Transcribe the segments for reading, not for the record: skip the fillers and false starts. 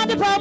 Move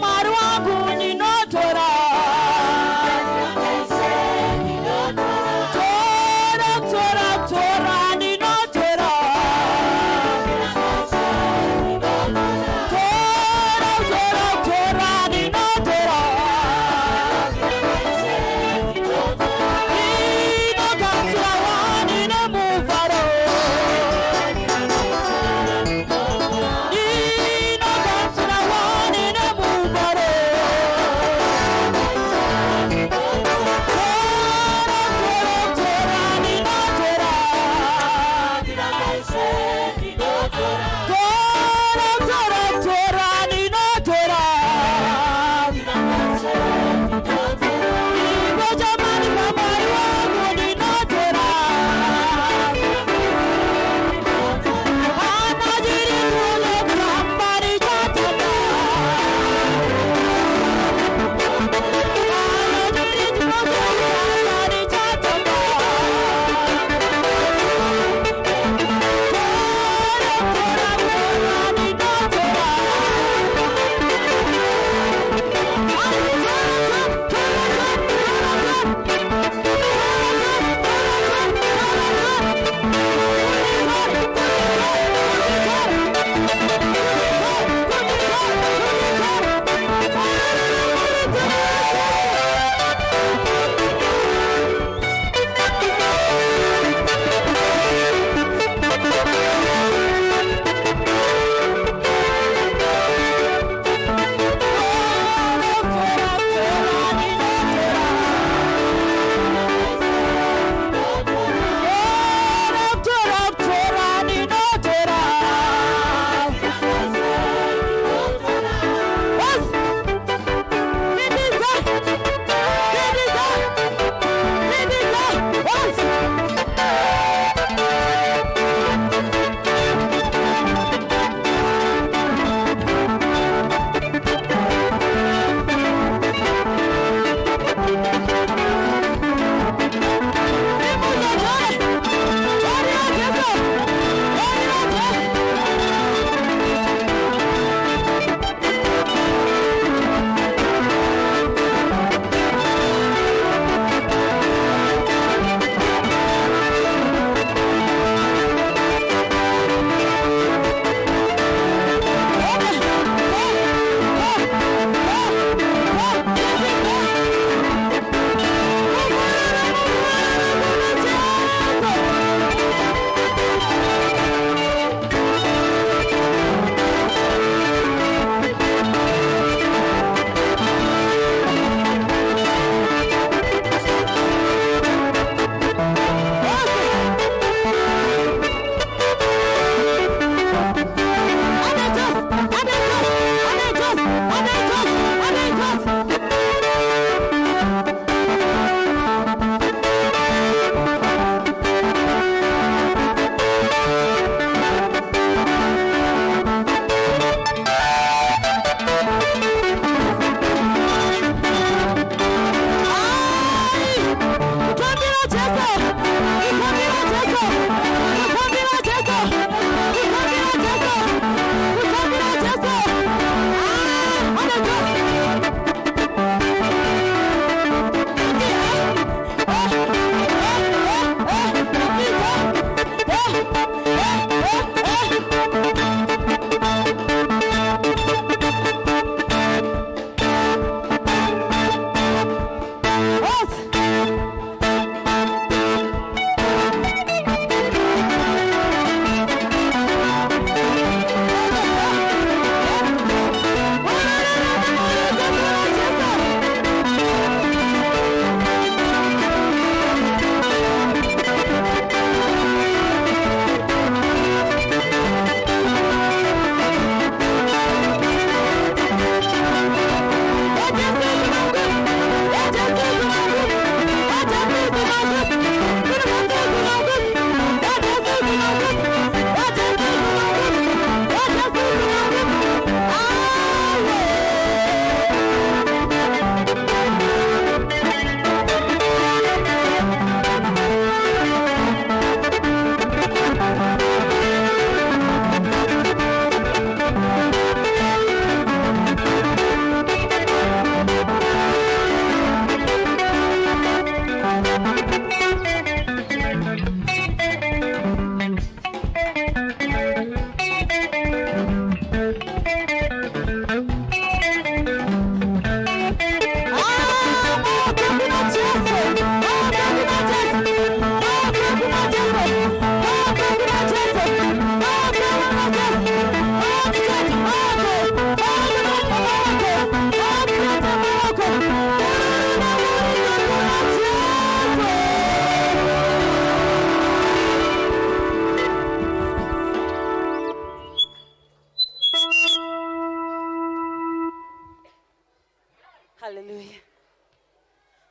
Hallelujah.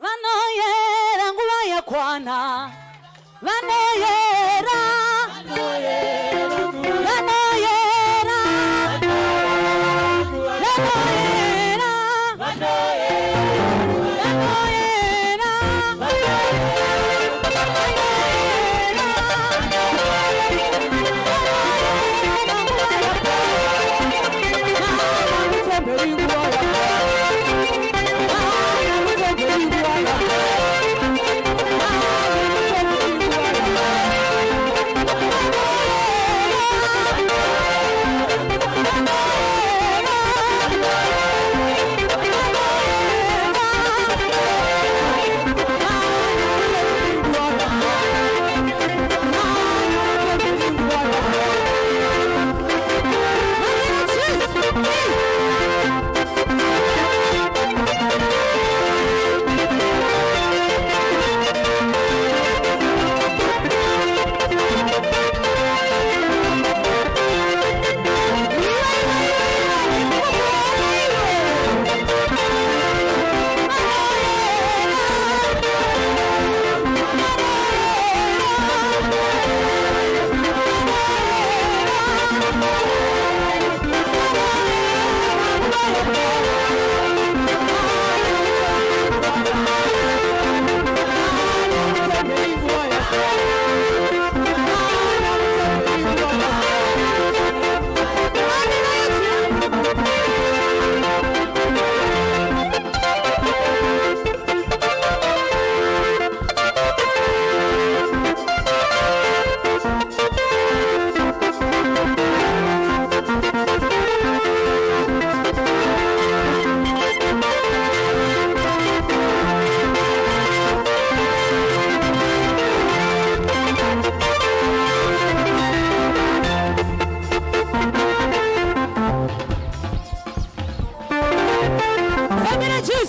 Vanoyera nguva yakwana. Vanoyera. Vanoyera. Vanoyera.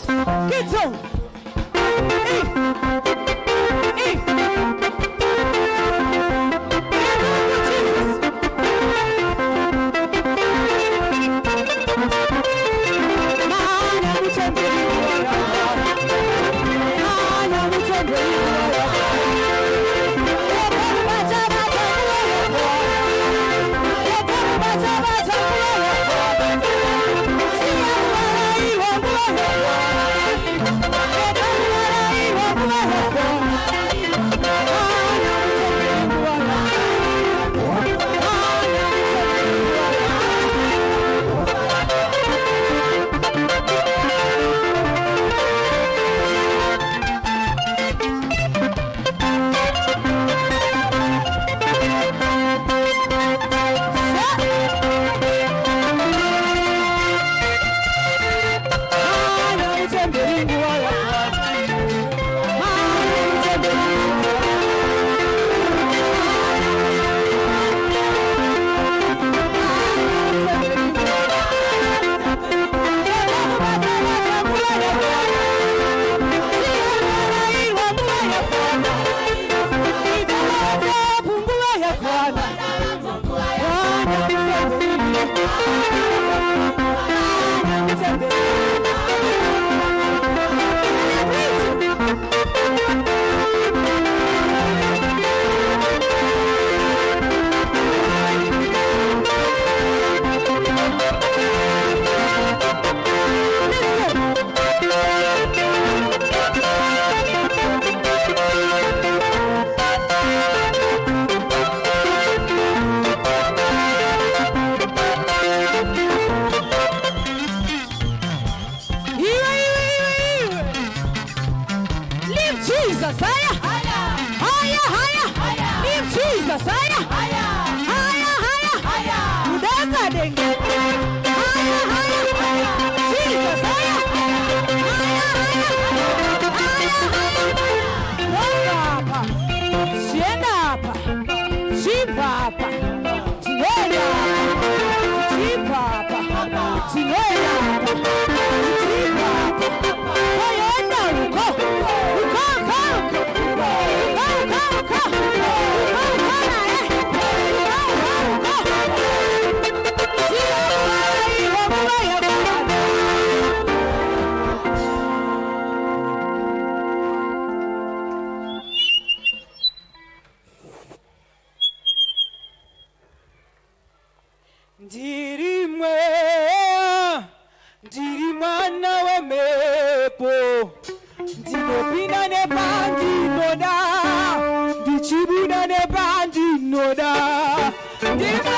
Come on. Ndirimwe ndiri mwana wemepo ndinopinda nepandinoda ndichibuda nepandinoda ndiri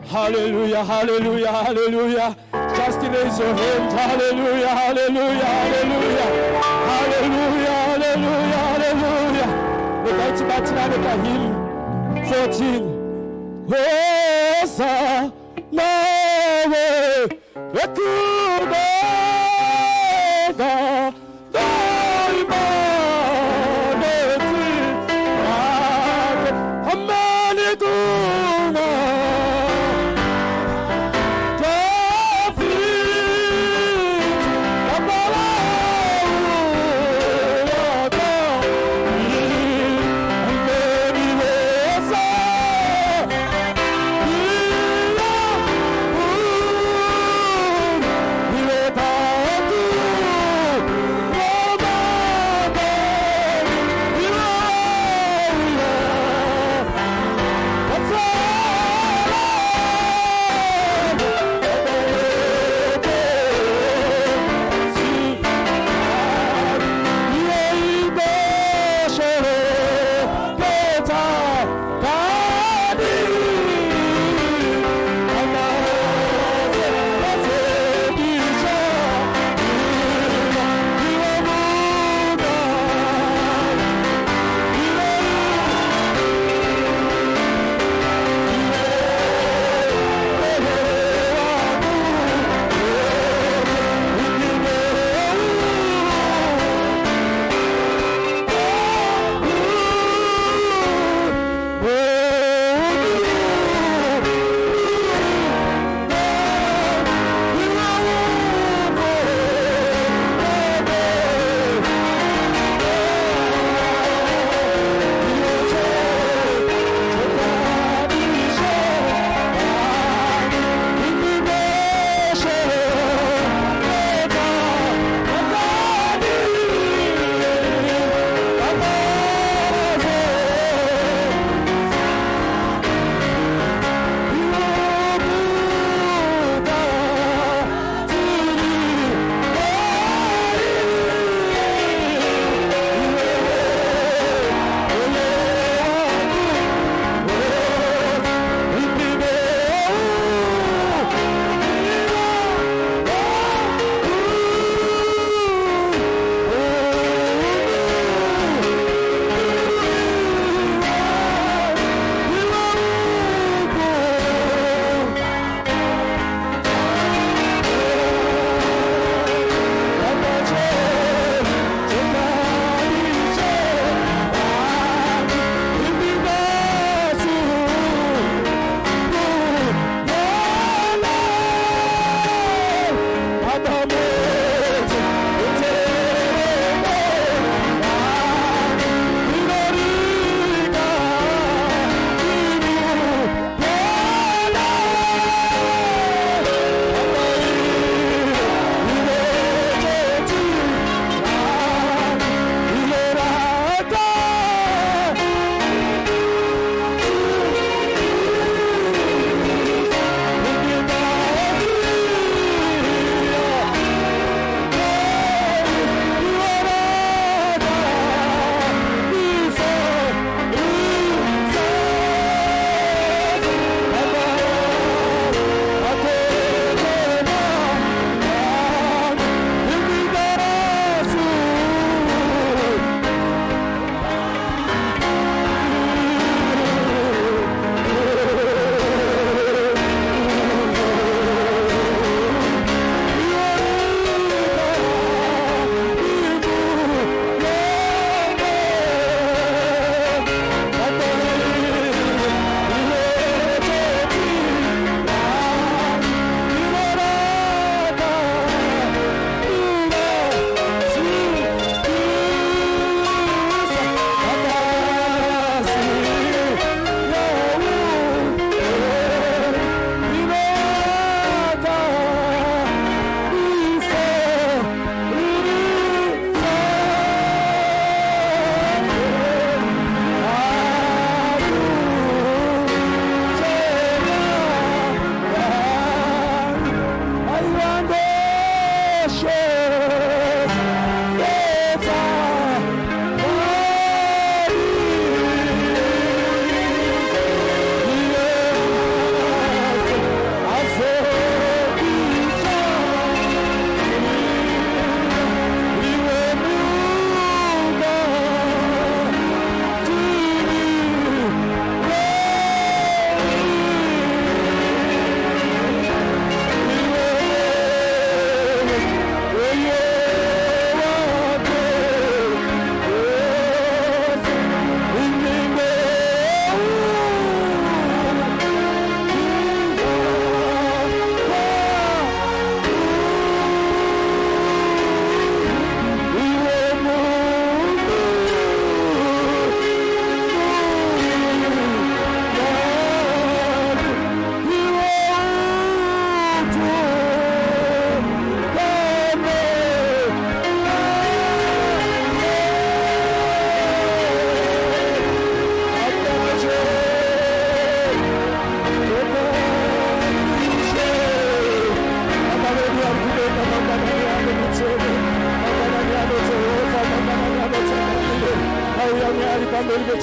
Hallelujah, hallelujah, hallelujah. Just raise your hands. Hallelujah, hallelujah, hallelujah. Hallelujah, hallelujah, hallelujah. Let's battle the hymn 14. Hosa nawe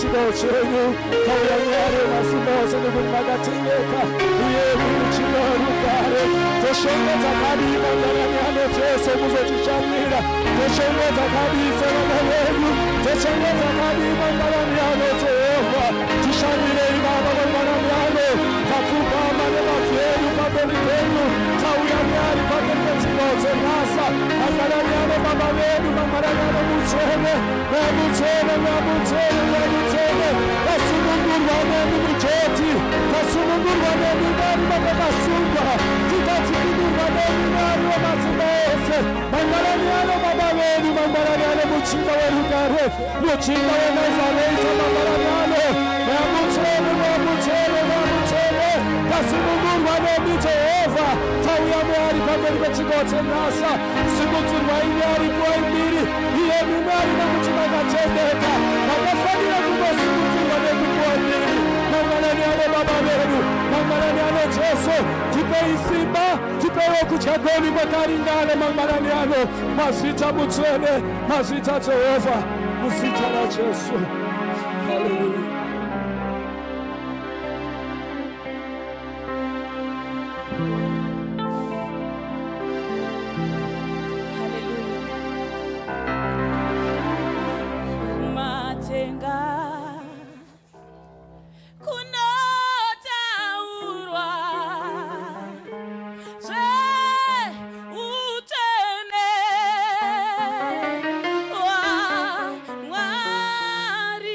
chigawo chenyu tauyanyare masimose nekumakatengeka uye kuruchiva rugare toshongedza kadima ndaranyano Jesu muzotichamira toshongedza kadisa vana vedu toshongedza kadima ndaranyano Jehova tishamirei baba vandaranyano tapfugama nevabvedu pamberi penyu tauya nyari pamberi pechigawo chenhasa mandaranyano baba vedu mandaranyano mutsvene namutsvene namutsvene namutsvene vasunungurwa nemi mujoti vasunungurwa nemi vari vakakasungwa tikadzikinurwa nemi vari wamasimba ese mandaranyano baba vedu mandaranyano muchinda werugare muchinda wenazareta mandaranyano namutsvene namutsvene namutsvene vasunungurwa nemi Jehova tauya mwari pamberi pechigawo chenhasa simudzirwa imi ari nguva imbiri iye mimi ari nokuti makatendeka makafanira kungosimudzirwa nenguva mbiri mangaraniano baba vedu mangaraniano Jesu tipei simba tipeiwo kutya kwenyu kwakaringana mangaraniano mazita mutsvene mazita Jehova muzita raJesu. Haleluya. Mwari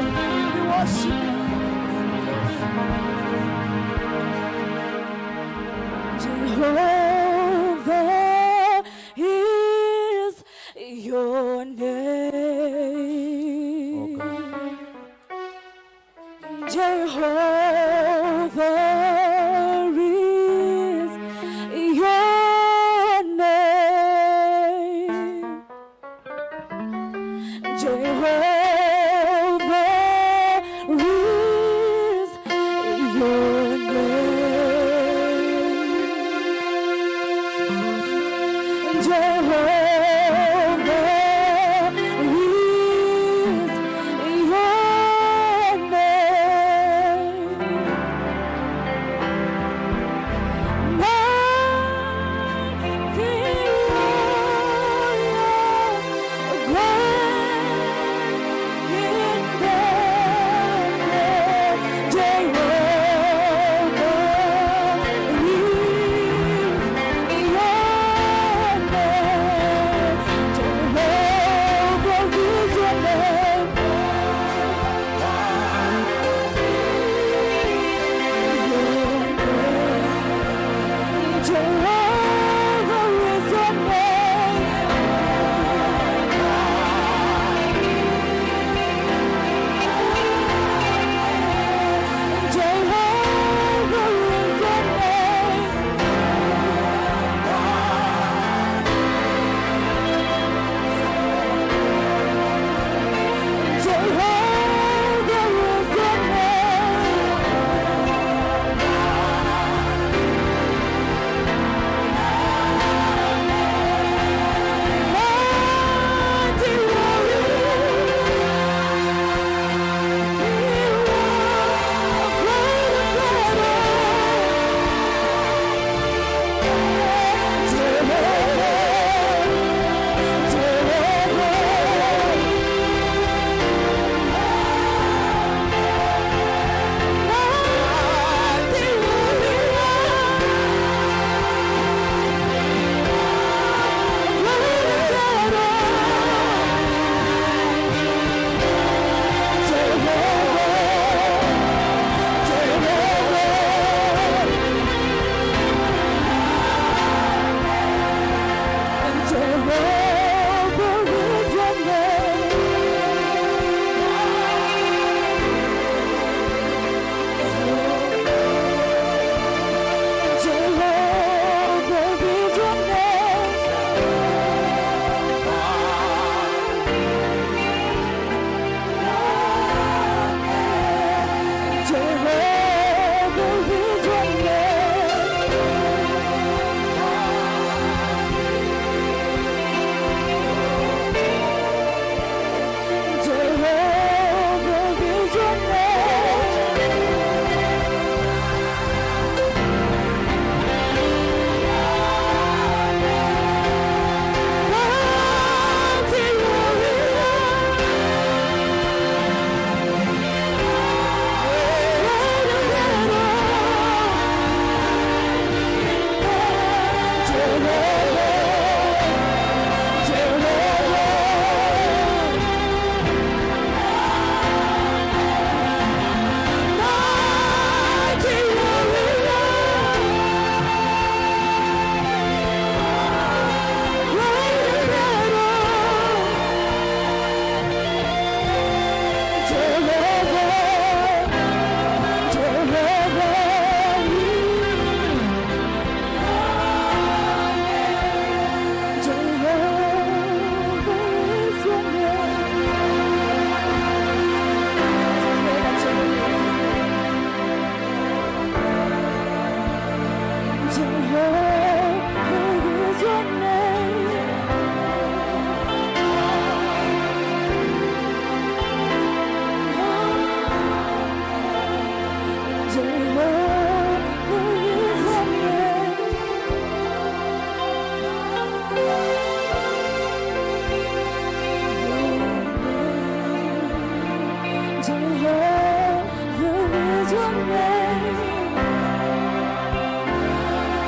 We worship you. Jehovah is your name. Oh God. Jehovah is your name. Jehovah is your name.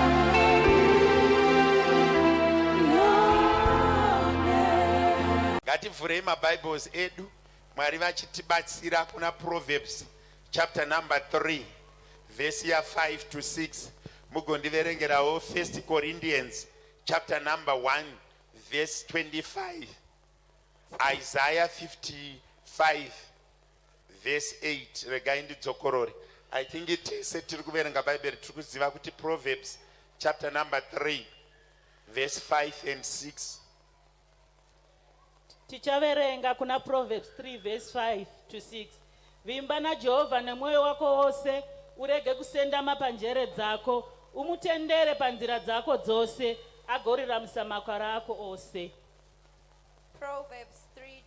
Jehovah Ngati vurei maBibles edu Mwari vachitibatsira kuna Proverbs chapter number 3 verse ya 5 to 6. Mugondiverengerawo 1 Corinthians chapter number 1 verse 25. Isaiah 55 verse 8. Regai ndidzokorore. I think it is tiri kuverenga Bible tiri kuziva kuti Proverbs chapter number 3 verse 5 and 6. Tichaverenga kuna Proverbs 3 verse 5 to 6. Vimba na Jehovha nemwoyo wako wose, urege kusendama panjere dzako, umutendere panzira dzako dzose, agoriramisa makwara ako ose. Proverbs 3,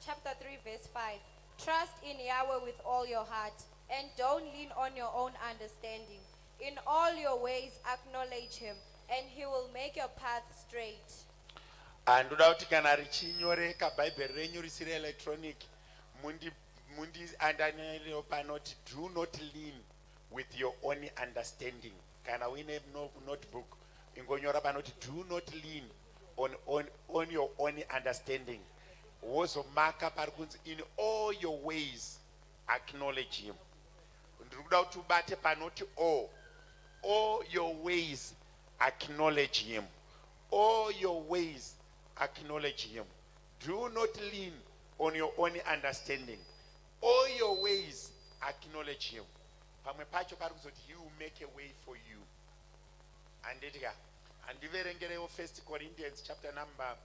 chapter 3 verse 5. Trust in Yahweh with all your heart, and don't lean on your own understanding. In all your ways acknowledge him, and he will make your path straight. Andoda kuti kana richinyoreka Bible renyu risiri electronic, mundi andanelo panoti do not lean with your own understanding. Kana uine notebook ingonyora panoti do not lean on your own understanding. Wozomaka parikunzi in all your ways acknowledge him. Ndikuda kuti ubate panoti all your ways acknowledge him. All your ways acknowledge him. Do not lean on your own understanding. All your ways acknowledge him. Pamwe pacho parikuzoti he will make a way for you. Andiverengerewo 1 Corinthians chapter number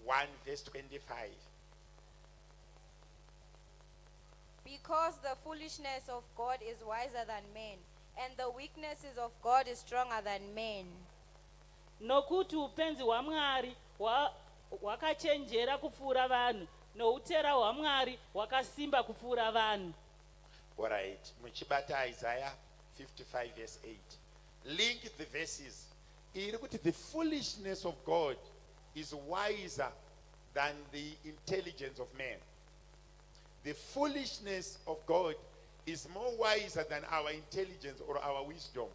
1 verse 25. Because the foolishness of God is wiser than men, and the weaknesses of God is stronger than men. Nokuti upenzi hwaMwari hwakachenjera kupfuura vanhu, noutera hwaMwari hwakasimba kupfuura vanhu. All right. Muchibata Isaiah 55 verse 8. Link the verses. The foolishness of God is wiser than the intelligence of man. The foolishness of God is more wiser than our intelligence or our wisdom.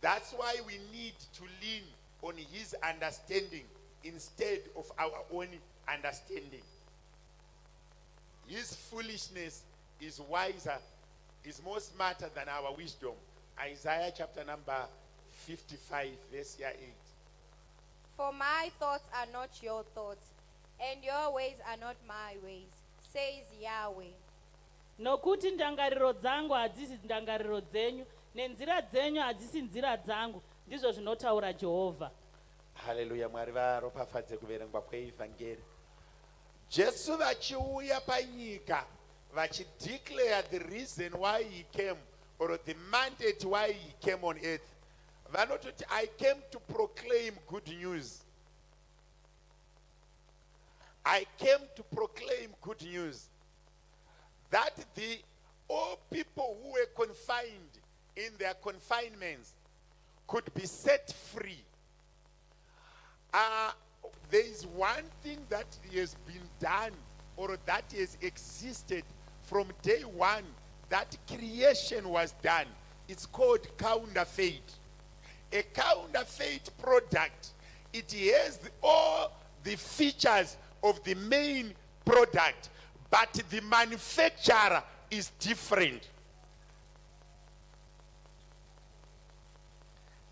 That's why we need to lean on his understanding instead of our own understanding. His foolishness is wiser, is more smarter than our wisdom. Isaiah chapter number 55 verse 8. For my thoughts are not your thoughts, and your ways are not my ways, says Yahweh. Nokuti ndangariro dzangu hadzisi ndangariro dzenyu, nenzira dzenyu hadzisi nzira dzangu, ndizvo zvinotaura Jehovha. Hallelujah. Mwari varopafadze kuverengwa kweevhangeri. Jesu vachiuya panyika vachideclare the reason why he came, or the mandate why he came on earth. Vanototi, I came to proclaim good news. I came to proclaim good news. That all people who were confined in their confinements could be set free. There is one thing that has been done, or that has existed from day one, that creation was done. It's called counterfeit. A counterfeit product, it has all the features of the main product, but the manufacturer is different.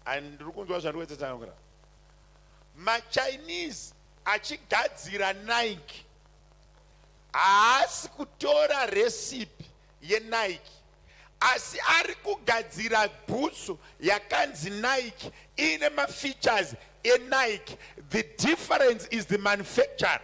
And my Chinese achigadzira Nike haasi kutora recipe yeNike, asi ari kugadzira bhutsu yakanzi Nike ine mafeatures eNike. The difference is the manufacturer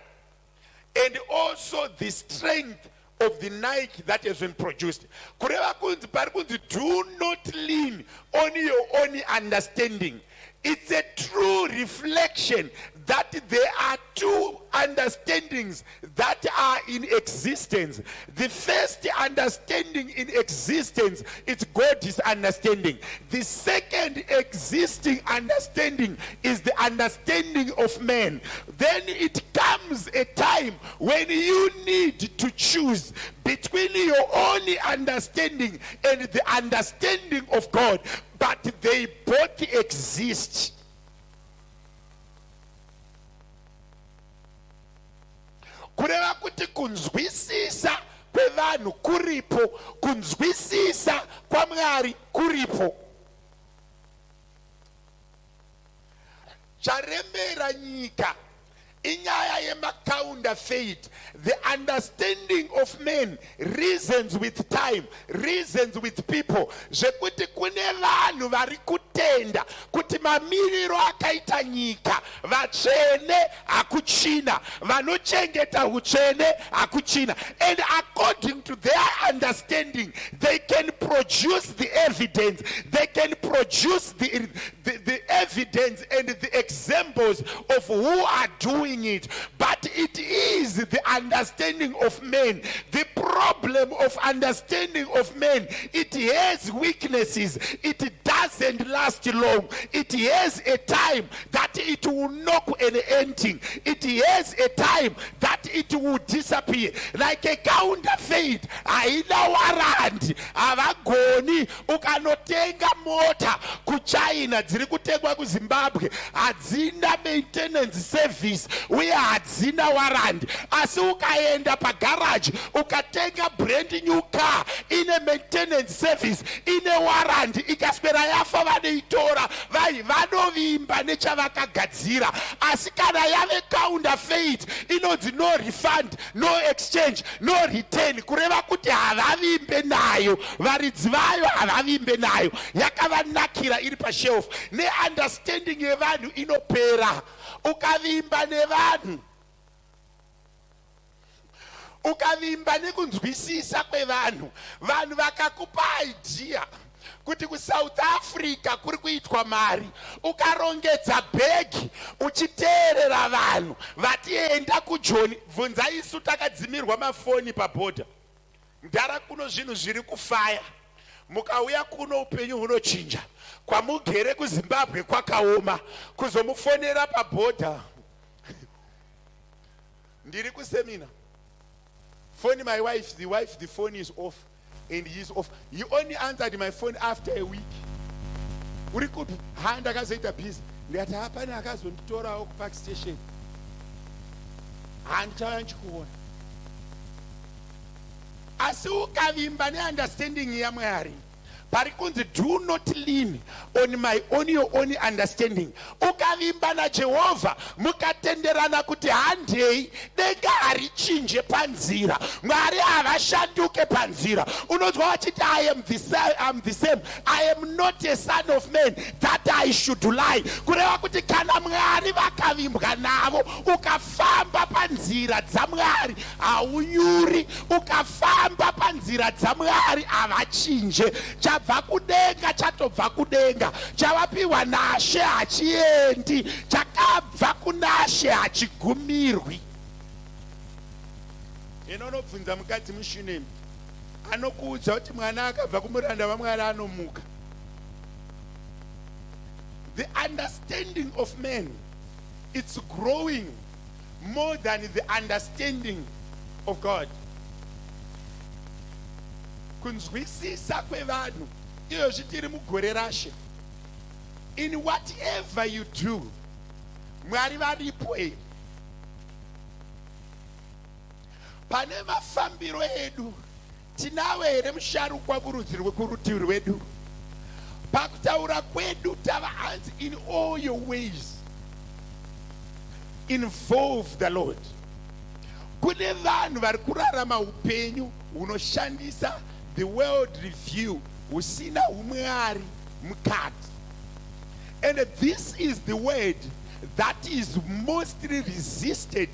and also the strength of the Nike that has been produced. Kureva kunzi pari kunzi do not lean on your own understanding. It's a true reflection that there are two understandings that are in existence. The first understanding in existence is God's understanding. The second existing understanding is the understanding of man. Then it comes a time when you need to choose between your own understanding and the understanding of God. But they both exist. kureva kuti kunzwisisa kwevanhu kuripo, kunzwisisa kwaMwari kuripo. Charembera nyika inyaya yemacounterfeit. The understanding of men reasons with time, reasons with people. Zvekuti kune vanhu vari kutenda kuti mamiriro akaita nyika, vatsvene hakuchina, vanochengeta utsvene hakuchina. And according to their understanding, they can produce the evidence, they can produce the evidence and the examples of who are doing it. But it is the understanding of men. The problem of understanding of men, it has weaknesses. It doesn't last long. It has a time that it will knock an ending. It has a time that it will disappear. Like a counterfeit, haina warrant. Havagoni ukanotenga mota kuchina dziri kutengwa kuZimbabwe hadzina maintenance service uye hadzina warrant. Asi ukaenda pagarage ukatenga brand new car ine maintenance service, ine warrant, ikaswera yafa vanoitora vanovimba nechavakagadzira. Asi kana yave counterfeit inonzi no refund, no exchange, no return, kureva kuti havavimbe nayo, varidzi vayo havavimbe nayo, yakavanakira iri pashelf. Neunderstanding yevanhu inopera. Ukavimba nevanhu, ukavimba nekunzwisisa kwevanhu, vanhu vakakupa idea kuti kuSouth Africa kuri kuitwa mari, ukarongedza bhegi uchiteerera vanhu vatienda kuJoni. Bvunza isu takadzimirwa mafoni pabhodha, ndara kuno zvinhu zviri kufaya, mukauya kuno upenyu hunochinja. Kwamugere kuZimbabwe kwakaoma, kuzomufonera pabhodha. Ndiri kusemina, phone my wife, the phone is off and he is off. He only answered my phone after a week. Uri kupi? Ndakazoita busy. Ndikati hapana akazonditorao kupark station. Handichauya ndichikuona. Asi ukavimba neunderstanding yaMwari, parikunzi do not lean on your own understanding. Ukavimba naJehovha mukatenderana kuti handei denga harichinje panzira, Mwari havashanduke panzira. Unonzwa vachiti I am the same, I am not a son of man that I should lie. Kureva kuti kana Mwari vakavimbwa navo, ukafamba panzira dzaMwari haunyuri, ukafamba panzira dzaMwari havachinje. Chabva kudenga chatobva kudenga, chavapiwa naShe hachiendi, chakabva kunaShe hachigumirwi. Inonobvunza mukadzi muShunemi anokuudza kuti mwana akabva kumuranda waMwari anomuka. The understanding of men, it's growing more than the understanding of God. Kunzwisisa kwevanhu iyo zvitiri mugore raShe. In whatever you do, Mwari varipo here. Pane mafambiro edu, tinawe here musharukwa kurutivi rwedu. Pakutaura kwedu tava hanzi, in all your ways involve the Lord. Kune vanhu vari kurarama upenyu hunoshandisa the world review husina uMwari mukati. And this is the word that is mostly resisted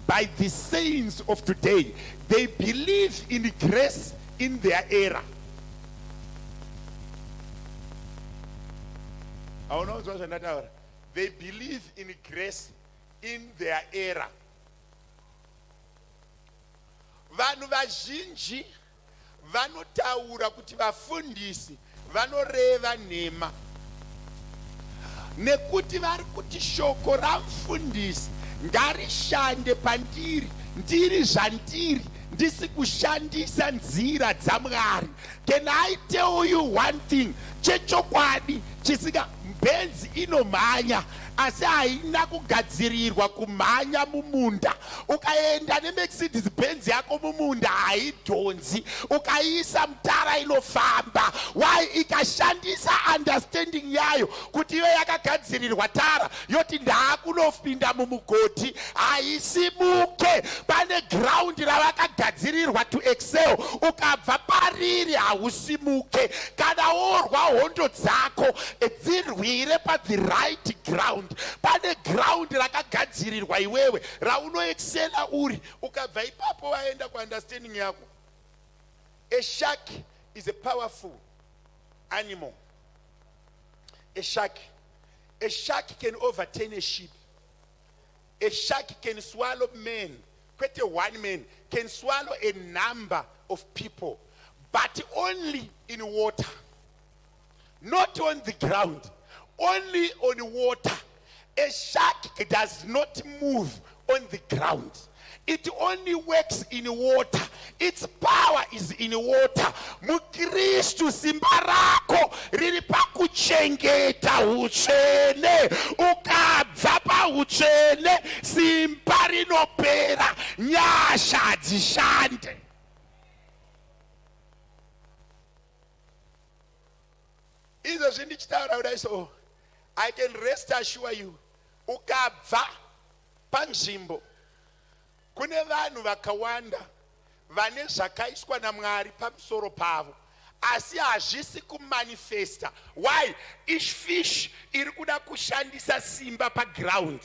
by the saints of today. They believe in grace in their era. They believe in grace in their era. Vanhu vazhinji vanotaura kuti vafundisi vanoreva nhema, nekuti vari kuti shoko ramufundisi ngarishande pandiri, ndiri zvandiri ndisi kushandisa nzira dzaMwari. Can I tell you one thing? Chechokwadi chisika mbenzi inomhanya asi haina kugadzirirwa kumhanya mumunda. Ukaenda neMercedes Benz yako mumunda haidhonzi, ukaiisa mutara inofamba. Why? Ikashandisa understanding yayo kuti iyo yakagadzirirwa tara yoti ndaakunopinda mumugoti haisimuke. Pane ground ravakagadzirirwa to excel, ukabva pariri hausimuke. Kana worwa hondo dzako dzirwire pa the right ground. Pane ground rakagadzirirwa iwewe raunoexcela uri. Ukabva ipapo waenda kuunderstanding yako. A shark is a powerful animal. A shark can overturn a ship. A shark can swallow men. Quite a one man can swallow a number of people, but only in water, not on the ground, only on water. A shark does not move on the ground. It only works in water. Its power is in water. Mukristu simba rako riri pakuchengeta uchene. Ukabva pauchene simba rinopera, nyasha dzishande. Izvo zvindichitaura kudai so I can rest assure you, ukabva panzvimbo kune vanhu vakawanda vane zvakaiswa naMwari pamusoro pavo asi hazvisi kumanifesta. Why? Each fish iri kuda kushandisa simba paground.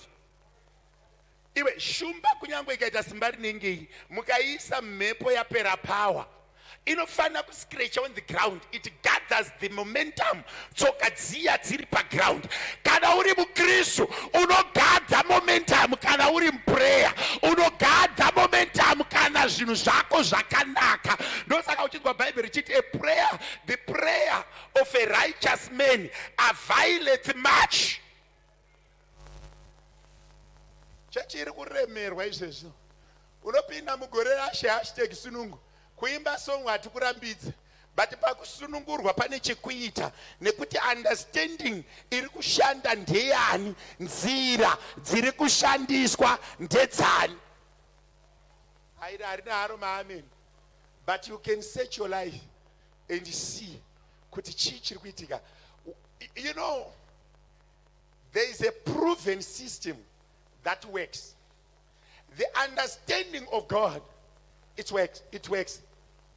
Iwe shumba kunyangwe ikaita simba rinenge mukaisa mhepo yapera power, inofana kuscratch on the ground. It gathers the momentum. Tsoka dziya dziri paground. Kana uri mukristu unogadha momentum. Kana uri muprayer unogadha momentum. Kana zvinhu zvako zvakanaka. Ndosaka uchinzwa Bible richiti the prayer of a righteous man availeth much. Chachiri kuremerwa izvezvo. Unopinda mugore rashe #sunungu. Kuimba song hatikurambidzi, but pakusunungurwa pane chekuita, nekuti understanding iri kushanda ndeyani, nzira dziri kushandiswa ndedzani. Harina haro maamen. But you can search your life and see kuti chii chiri kuitika. You know, there is a proven system that works. The understanding of God, it works.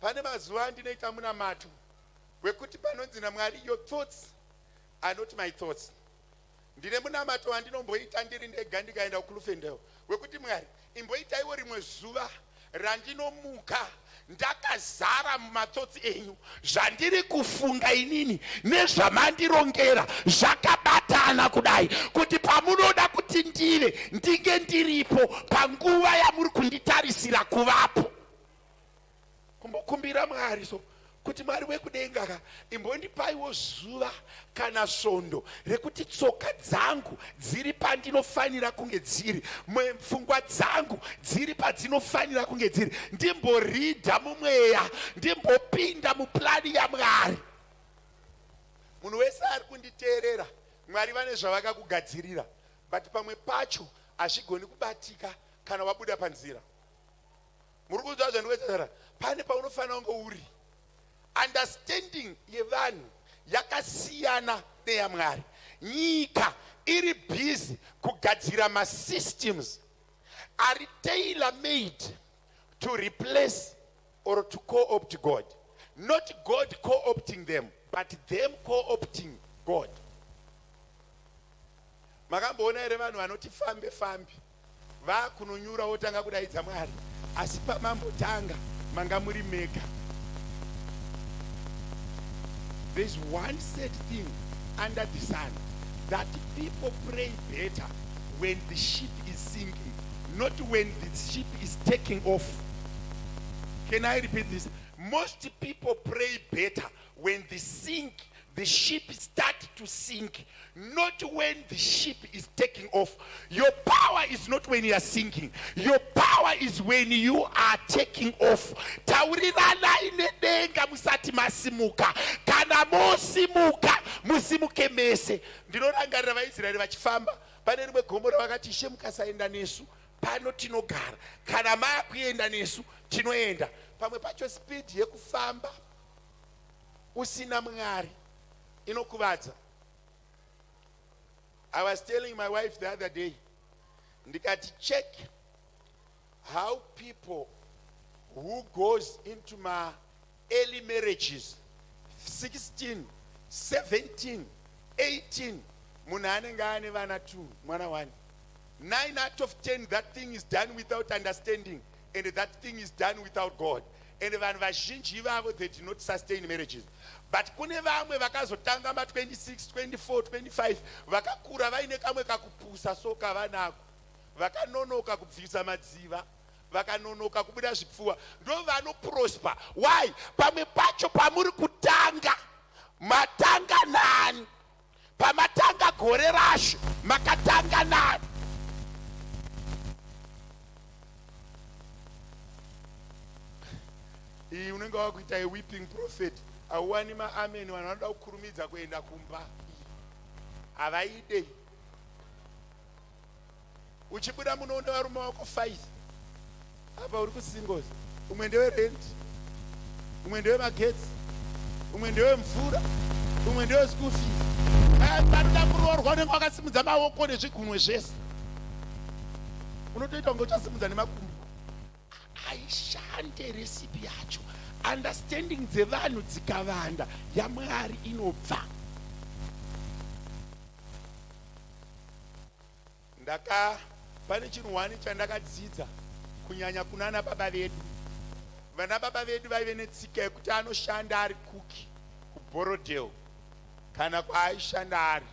Pane mazuva ndinoita munamato wekuti panonzi naMwari, your thoughts are not my thoughts. Ndine munamato wandinomboita ndiri ndega ndikaenda kuKlufendale wekuti Mwari, imboitaiwo rimwe zuva randinomuka ndakazara mumathoughts enyu, zvandiri kufunga inini nezvamandirongera zvakabatana kudai kuti pamunoda kuti ndive ndinge ndiripo panguva yamuri kunditarisira kuvapo. Kumbokumbira Mwari so kuti Mwari wekudenga ka imbondipaiwo zuva kana svondo rekuti tsoka dzangu dziri pandinofanira kunge dziri, pfungwa dzangu dziri padzinofanira kunge dziri, ndimboridha mumweya, ndimbopinda muplani yaMwari. Munhu wese ari kunditeerera, Mwari vane zvavakakugadzirira, but pamwe pacho hazvigoni kubatika kana wabuda panzira. Muri kuziva zvandinokuitaira, pane paunofanira kunge uri. Understanding yevanhu yakasiyana neyaMwari. Nyika iri busy kugadzira masystems ari tailor made to replace or to co-opt God. Not God co-opting them, but them co-opting God. Makamboona here vanhu vanoti fambe fambe vakunonyura wotanga kudaidza Mwari, asi pamambotanga manga muri mega. There's one sad thing under the sun, that people pray better when the ship is sinking, not when the ship is taking off. Can I repeat this? Most people pray better when the the ship starts to sink, not when the ship is taking off. Your power is not when you are sinking. Your power is when you are taking off. Taurirana inedenga musati masimuka. Kana mosimuka musimuke mese. Ndinorangarira vaIsraeri vachifamba pane rimwe gomora vakati Ishe mukasaenda nesu pano tinogara, kana makuenda nesu tinoenda. Pamwe pacho speed yekufamba usina Mwari inokuvadza. I was telling my wife the other day, ndikati check how people who goes into my early marriages, 16, 17, 18, munhu anenge ane vana 2, mwana 1. 9 out of 10, that thing is done without understanding, and that thing is done without God. And vanhu vazhinji ivavo, they do not sustain marriages. But kune vamwe vakazotanga ma 26, 24, 25 vakakura vaine kamwe kakupusa soka vanako, vakanonoka kubvisa madziva, vakanonoka kubuda zvipfuwa, ndo vanoprosper. Why? Pamwe pacho pamuri kutanga matanga nani, pamatanga gore rasho makatanga nani. Unenge wakuita a weeping prophet, awani maameni vanoda kukurumidza kuenda kumba, havaidei. Uchibuda munoona varume vako 5 apa uri kusingles, umwe ndewe rent, umwe ndewe magetsi, umwe ndewe mvura, umwe ndewe school fees. Panoda kuroorwa unenge wakasimudza maoko nezvigunwe zvese, unotoita kunge uchasimudza nemakumbo. Aishande recipe yacho. Understanding dzevanhu dzikavanda, yaMwari inobva. Pane chinhu 1 chandakadzidza kunyanya kunana baba vedu. Vana baba vedu vaive netsika yekuti anoshanda ari kuki kuBorodale kana kwaaishanda ari,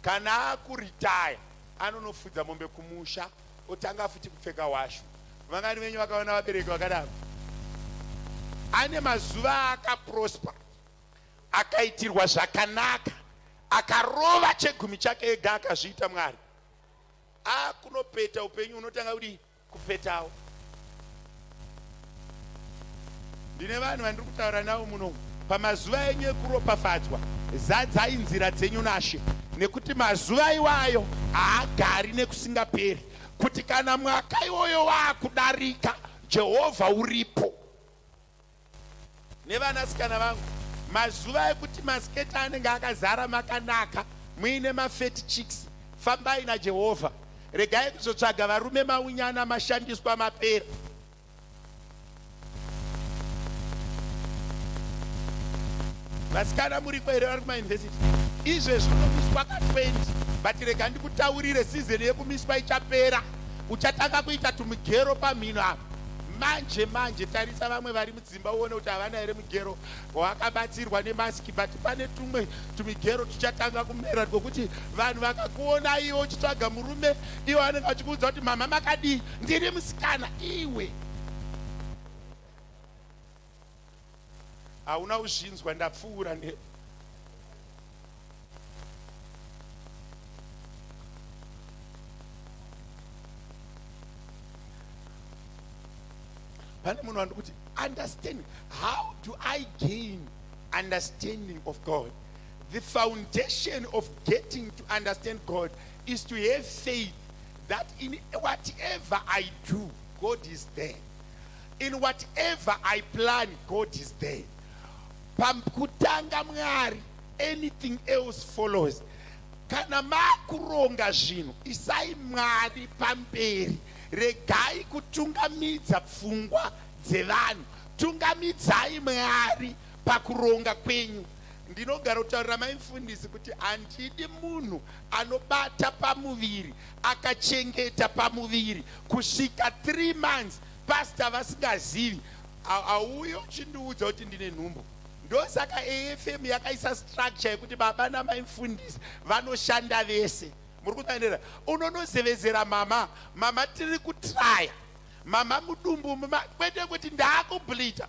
kana akuritaya anonofudza mombe kumusha otanga futi kupfeka washu. Vangani venyu vakaona vabereki vakadaro? Ane mazuva akaprosper, akaitirwa zvakanaka, akarova chegumi chake ega akazviita Mwari. Kunopeta upenyu unotanga kuti kupetawo. Ndine vanhu vandiri kutaura navo muno, pamazuva enyu ekuropafadzwa zadzai nzira dzenyu naShe, nekuti mazuva iwayo haagari nekusingaperi, kuti kana mwaka iwoyo waakudarika Jehovha uripo. Nevanasikana vangu, mazuva ekuti masiketi anenge akazara makanaka muine mafat chicks, fambai naJehovha. Regai kuzotsvaga varume maunyana mashandiswa mapera. Vasikana muri kwere vari kumauniversity, izvezvi unomiswa ka20, but rega ndikutaurire season yekumiswa ichapera, uchatanga kuita tumigero pamhino apa. Manje tarisa vamwe vari mudzimba uone kuti havana here mugero wakabatsirwa nemasiki, but pane tumwe tumigero tuchatanga kumera, twokuti vanhu vakakuona iwe uchitsvaga murume, iwe vanenge vachikuudza kuti mama makadii, ndiri musikana. Iwe hauna uzvinzwa, ndapfuura nde. Pane munhu wandi kuti understanding. How do I gain understanding of God? The foundation of getting to understand God is to have faith that in whatever I do, God is there. In whatever I plan, God is there. Pamkutanga Mwari, anything else follows. Kana makuronga zvinhu, isai Mwari pamberi. Regai kutungamidza pfungwa dzevanhu, tungamidzai Mwari pakuronga kwenyu. Ndinogara kutaurira maimufundisi kuti handidi munhu anobata pamuviri akachengeta pamuviri kusvika 3 months pastor vasingazivi, auyo uchindiudza kuti ndine nhumbu. Ndosaka AFM yakaisa structure yekuti baba namaimufundisi vanoshanda vese. Muri kutandera, unonozevezera mama tiri kutraya, mama mudumbu, kwete kuti ndakubulita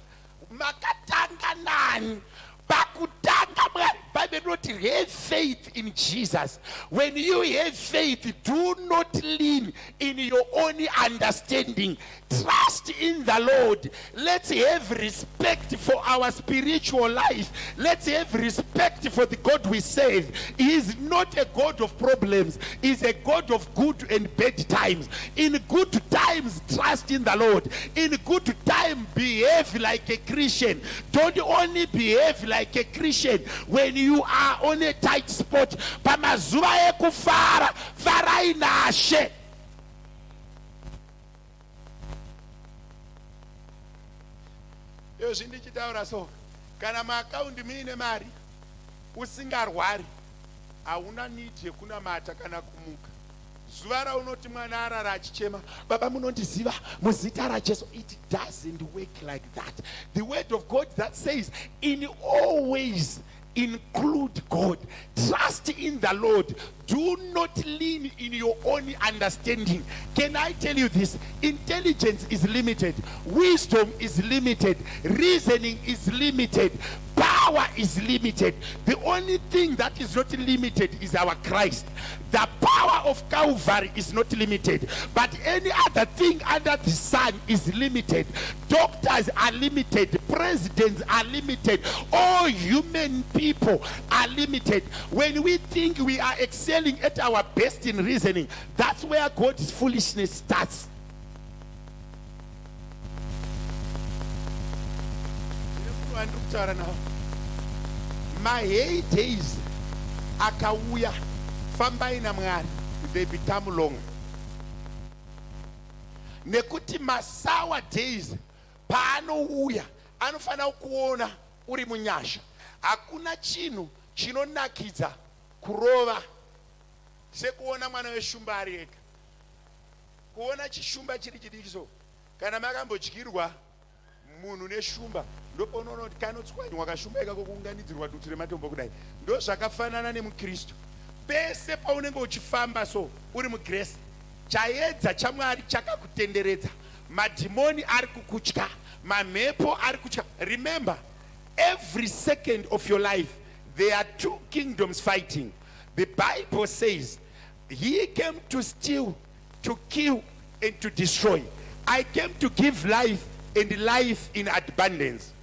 makatanga nani, pakutanga Mwari, Bible not have faith in Jesus. When you have faith, do not lean in your own understanding. Trust in the Lord. Let's have respect for our spiritual life. Let's have respect for the God we serve. He is not a God of problems. He is a God of good and bad times. In good times, trust in the Lord. In good time, behave like a Christian. Don't only behave like a Christian when you are on a tight spot. Pamazuva ekufara, farai nashe. Yo zvindichitaura so, kana maakaundi muine mari usingarwari, hauna need yekunamata kana kumuka. Zuva raunoti mwana arara achichema, baba munondiziva muzita raJesu, it doesn't work like that. The word of God that says, in all ways include God. Trust in the Lord. Do not lean in your own understanding. Can I tell you this? Intelligence is limited. Wisdom is limited. Reasoning is limited. Power is limited. The only thing that is not limited is our Christ. The power of Calvary is not limited. But any other thing under the sun is limited. Doctors are limited. Presidents are limited. All human people are limited. When we think we are excelling at our best in reasoning, that's where God's foolishness starts. My heydays akauya fambai na Mwari, they become long. Nekuti masawa days paanouya anofana kuona uri munyasha. Hakuna chinhu chinonakidza kurova sekuona mwana weshumba ari ega. Kuona chishumba chiri chidiki so, kana makambodyirwa munhu neshumba, ndoponoona kuti kanotswanywa kashumba ikako kuunganidzirwa dutu rematombo kudai. Ndo zvakafanana nemukristu. Pese paunenge uchifamba so uri mugrace, chaedza chaMwari chakakutenderedza, madhimoni ari kukutya, mamhepo ari kutya. Remember, every second of your life there are two kingdoms fighting. The Bible says, he came to steal, to kill, and to destroy. I came to give life, and life in abundance.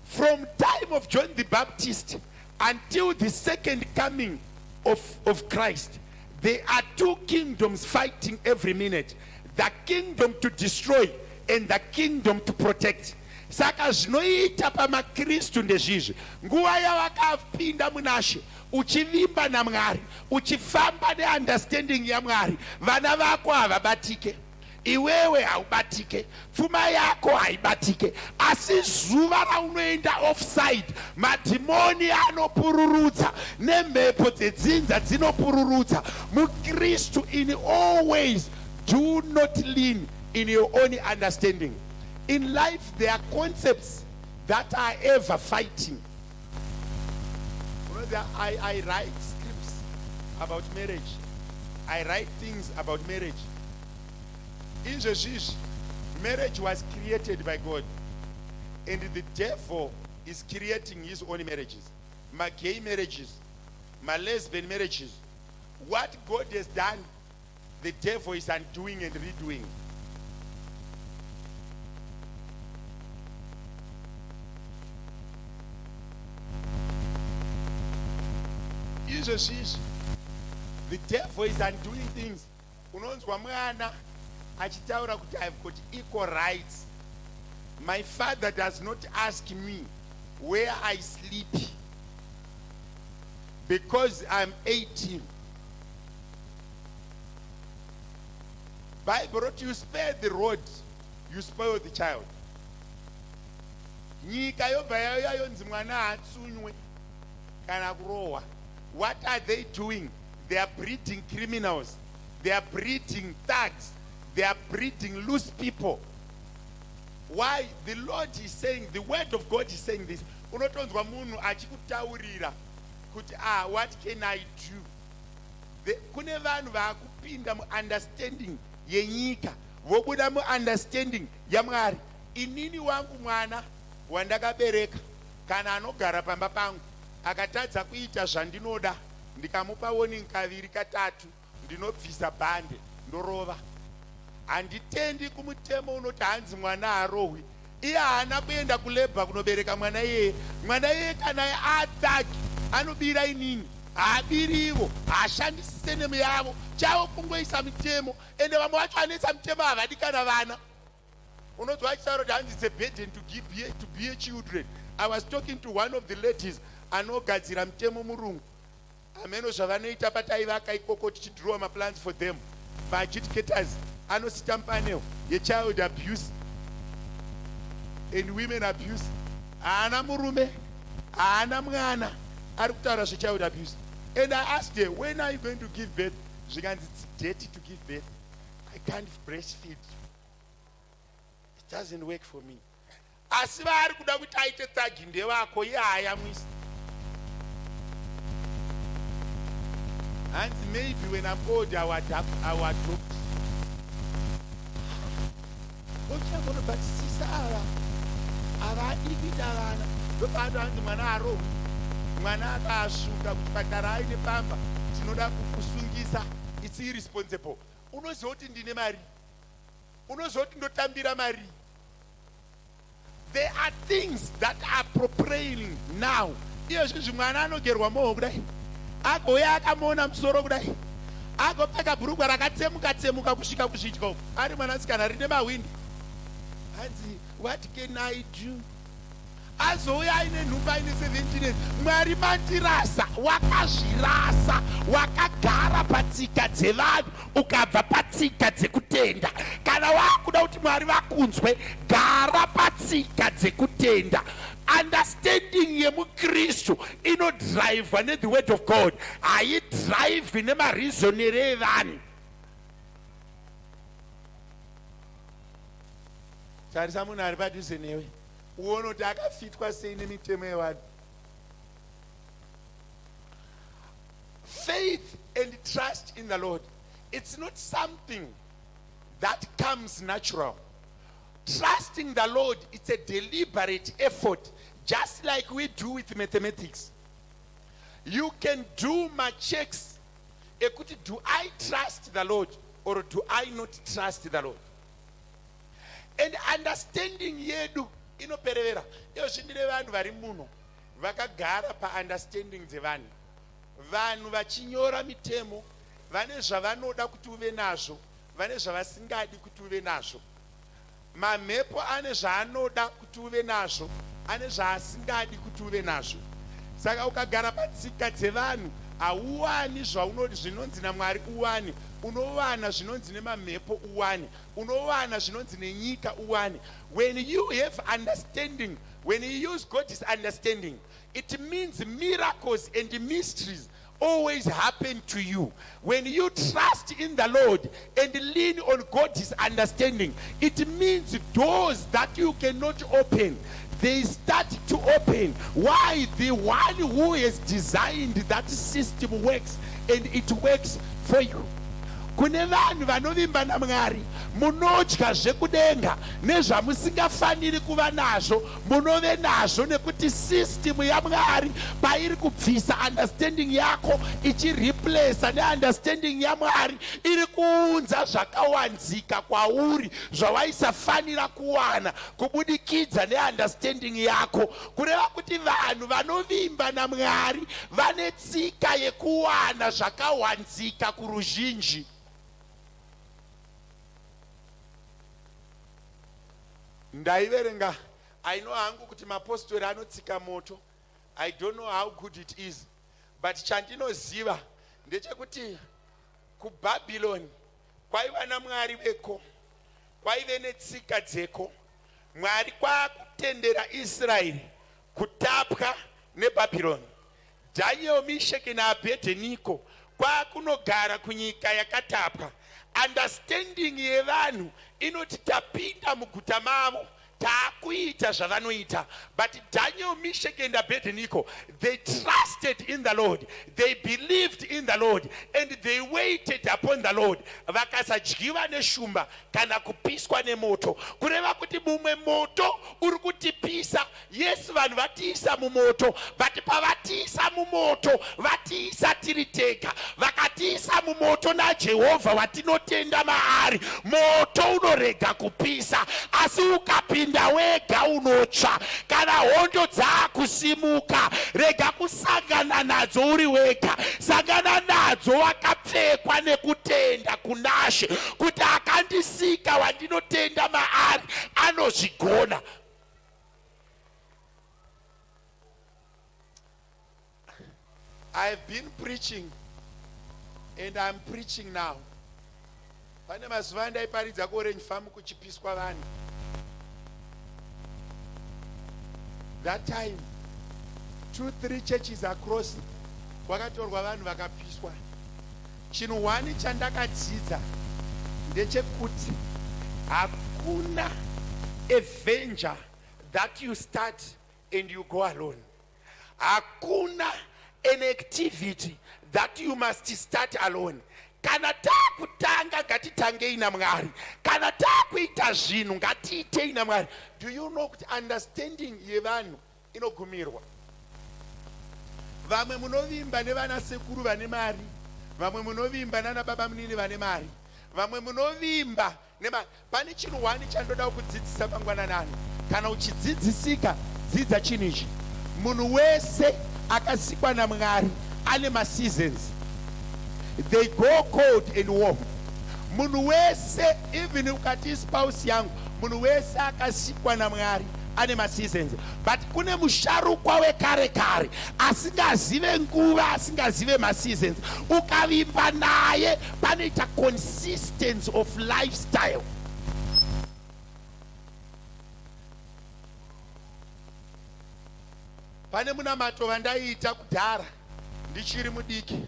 From time of John the Baptist until the second coming of Christ, there are two kingdoms fighting every minute. The kingdom to destroy and the kingdom to protect. Saka zvinoita pamakristu ndezvizvi. Nguva yavakapinda munashe, uchivimba naMwari, uchifamba neunderstanding yaMwari, vana vako havabatike, iwewe haubatike, pfuma yako haibatike. Asi zuva raunoenda offside, madhimoni anopururudza, nemhepo dzedzinza dzinopururudza. Mukristu, in all ways, do not lean in your own understanding. In life, there are concepts that are ever fighting. You know, I write scripts about marriage. I write things about marriage. In Jesus, marriage was created by God, and the devil is creating his own marriages, my gay marriages, my lesbian marriages. What God has done, the devil is undoing and redoing. Jesus, the devil is undoing things. Unonzwa mwana achitaura kuti I've got equal rights. My father does not ask me where I sleep because I'm 18. Bible wrote, you spare the rod, you spoil the child. Nyika yobva yayonzi mwana hatsunywe kana kurohwa. What are they doing? They are breeding criminals. They are breeding thugs. They are breeding loose people. Why? The Lord is saying, the word of God is saying this. Unotonzwa munhu achikutaurira kuti what can I do? Kune vanhu vakupinda mu understanding yenyika, vobuda mu understanding yaMwari. Inini wangu mwana wandakabereka kana anogara pamba pangu akatadza kuita zvandinoda, ndikamupa warning kaviri katatu, ndinobvisa bhande ndorova. Handitendi kumutemo unoti hanzi mwana harohwi. Iye haana kuenda kulebha kunobereka mwana iyeye. Mwana iyeye kana atsaki anobira inini, haabiri ivo, haashandisi senemu yavo, chavo kungoisa mitemo. Ende vamwe vacho anoisa mitemo havadi kana vana. Unozwa achitaura kuti hanzi it's a burden to be children. I was talking to one of the ladies anogadzira mitemo murungu. Ameno zvavanoita pataivaka ikoko tichidhirowa maplans for them. Maadjudicators anosita mupanel yechild abuse and women abuse. Haana murume, haana mwana ari kutaura zvechild abuse. And I asked her, when are you going to give birth? Zvikanzi it's dirty to give birth. I can't breastfeed. It doesn't work for me. Asi vari kuda kuti aite tsagi ndevako, iye haayamwisi. And maybe when I'm old, I will talk. But sister, ava ikita vana. Ndopano hanzi mwana harohwi. Mwana akashuka kuchipatara aine pamba. Tinoda kukusungisa. It's irresponsible. Unoziva kuti ndine mari. Unoziva kuti ndotambira mari. There are things that are prevailing now. Iyo zvinhu mwana anogerwa moho kudai. Agoya akamona musoro kudai. Agopfeka bhurugwa rakatsemuka kusvika kuzvidya uko. Ari mwanasikana rine mahwindi. Hanzi, what can I do? Azouya aine nhumba aine 17 years. Mwari mandirasa, wakazvirasa, wakagara patsika dzevanhu, ukabva patsika dzekutenda. Kana wakuda kuti Mwari vakunzwe, gara patsika dzekutenda. Understanding yemukristu inodhiraivhwa ne the word of God, haidhiraivhi nemarizonero evanhu. Tarisa munhu ari padhuze newe, uone kuti akafitwa sei nemitemo yevanhu. Faith and trust in the Lord, it's not something that comes natural. Trusting the Lord, it's a deliberate effort, just like we do with mathematics. You can do my checks. Do I trust the Lord or do I not trust the Lord? And understanding yedu inoperevera. Iyo zvindire vanhu vari muno vakagara pa-understanding dzevanhu. Vanhu vachinyora mitemo, vane zvavanoda kuti uve nazvo, vane zvavasingadi kuti uve nazvo. Mamhepo ane zvaanoda kuti uve nazvo, ane zvaasingadi kuti uve nazvo. Saka ukagara patsika dzevanhu, hauwani zvinonzi naMwari uwani. Unowana zvinonzi nemamhepo uwani. Unowana zvinonzi nenyika uwani. When you have understanding, when you use God's understanding, it means miracles and mysteries always happen to you. When you trust in the Lord and lean on God's understanding, it means doors that you cannot open, they start to open. Why? The one who has designed that system works, and it works for you. Kune vanhu vanovimba naMwari, munodya zvekudenga nezvamusingafaniri kuva nazvo, munove nazvo nekuti system yaMwari pairi kubvisa understanding yako ichireplace neunderstanding yaMwari, iri kuunza zvakawanzika kwauri zvawaisafanira kuwana kubudikidza neunderstanding yako. Kureva kuti vanhu vanovimba naMwari vane tsika yekuwana zvakawanzika kuruzhinji. Ndaiverenga, I know hangu kuti mapostori anotsika moto. I don't know how good it is, but chandinoziva ndechekuti kuBhabhironi kwaiva naMwari veko, kwaive netsika dzeko. Mwari kwakutendera Israeri kutapwa neBhabhironi. Daniel, Meshach naAbednego kwakunogara kunyika yakatapwa. Understanding yevanhu inoti tapinda muguta mavo, taakuita zvavanoita. But Daniel, Meshach and Abednego, they trusted in the Lord, they believed in the Lord, and they waited upon the Lord. Vakasadyiwa neshumba kana kupiswa nemoto. Kureva kuti mumwe moto uri kutipisa. Yes, vanhu vatiisa mumoto, but pavatiisa mumoto vatiisa tiri tega. Vakatiisa mumoto naJehovha watinotenda maari, moto unorega kupisa, asi ukapinda wega unotsva. Kana hondo dzakusimuka, rega kusangana nadzo uri wega, sangana nadzo wakapfekwa nekutenda kunashe, kuti akandisika wandinotenda maari anozvigona. I've been preaching and I'm preaching now. Pane mazuva ndaiparidza kuorange farm kuchipiswa vanhu. That time 2-3 churches across kwakatorwa vanhu vakapiswa. Chinhu 1 chandakadzidza ndechekuti hakuna a venture that you start and you go alone. Hakuna an activity that you must start alone. Kana takutanga ngatitangei naMwari, kana takuita zvinhu ngatiitei naMwari. Do you know kuti understanding yevanhu inogumirwa? Vamwe munovimba nevana sekuru vane mari, vamwe munovimba nana baba munini vane mari, vamwe munovimba nema. Pane chinhu 1 chandoda kudzidzisa mangwananani. Kana uchidzidzisika, dzidza chinhu ichi. Munhu wese akasikwa naMwari ane maseasons. They go cold and warm. Munhu wese, even ukati spouse yangu, munhu wese akasikwa naMwari ane maseasons. But kune musharukwa wekare kare asingazive nguva, asingazive maseasons. Ukavimba naye panoita consistency of lifestyle. Pane munamato vandaiita kudhara ndichiri mudiki,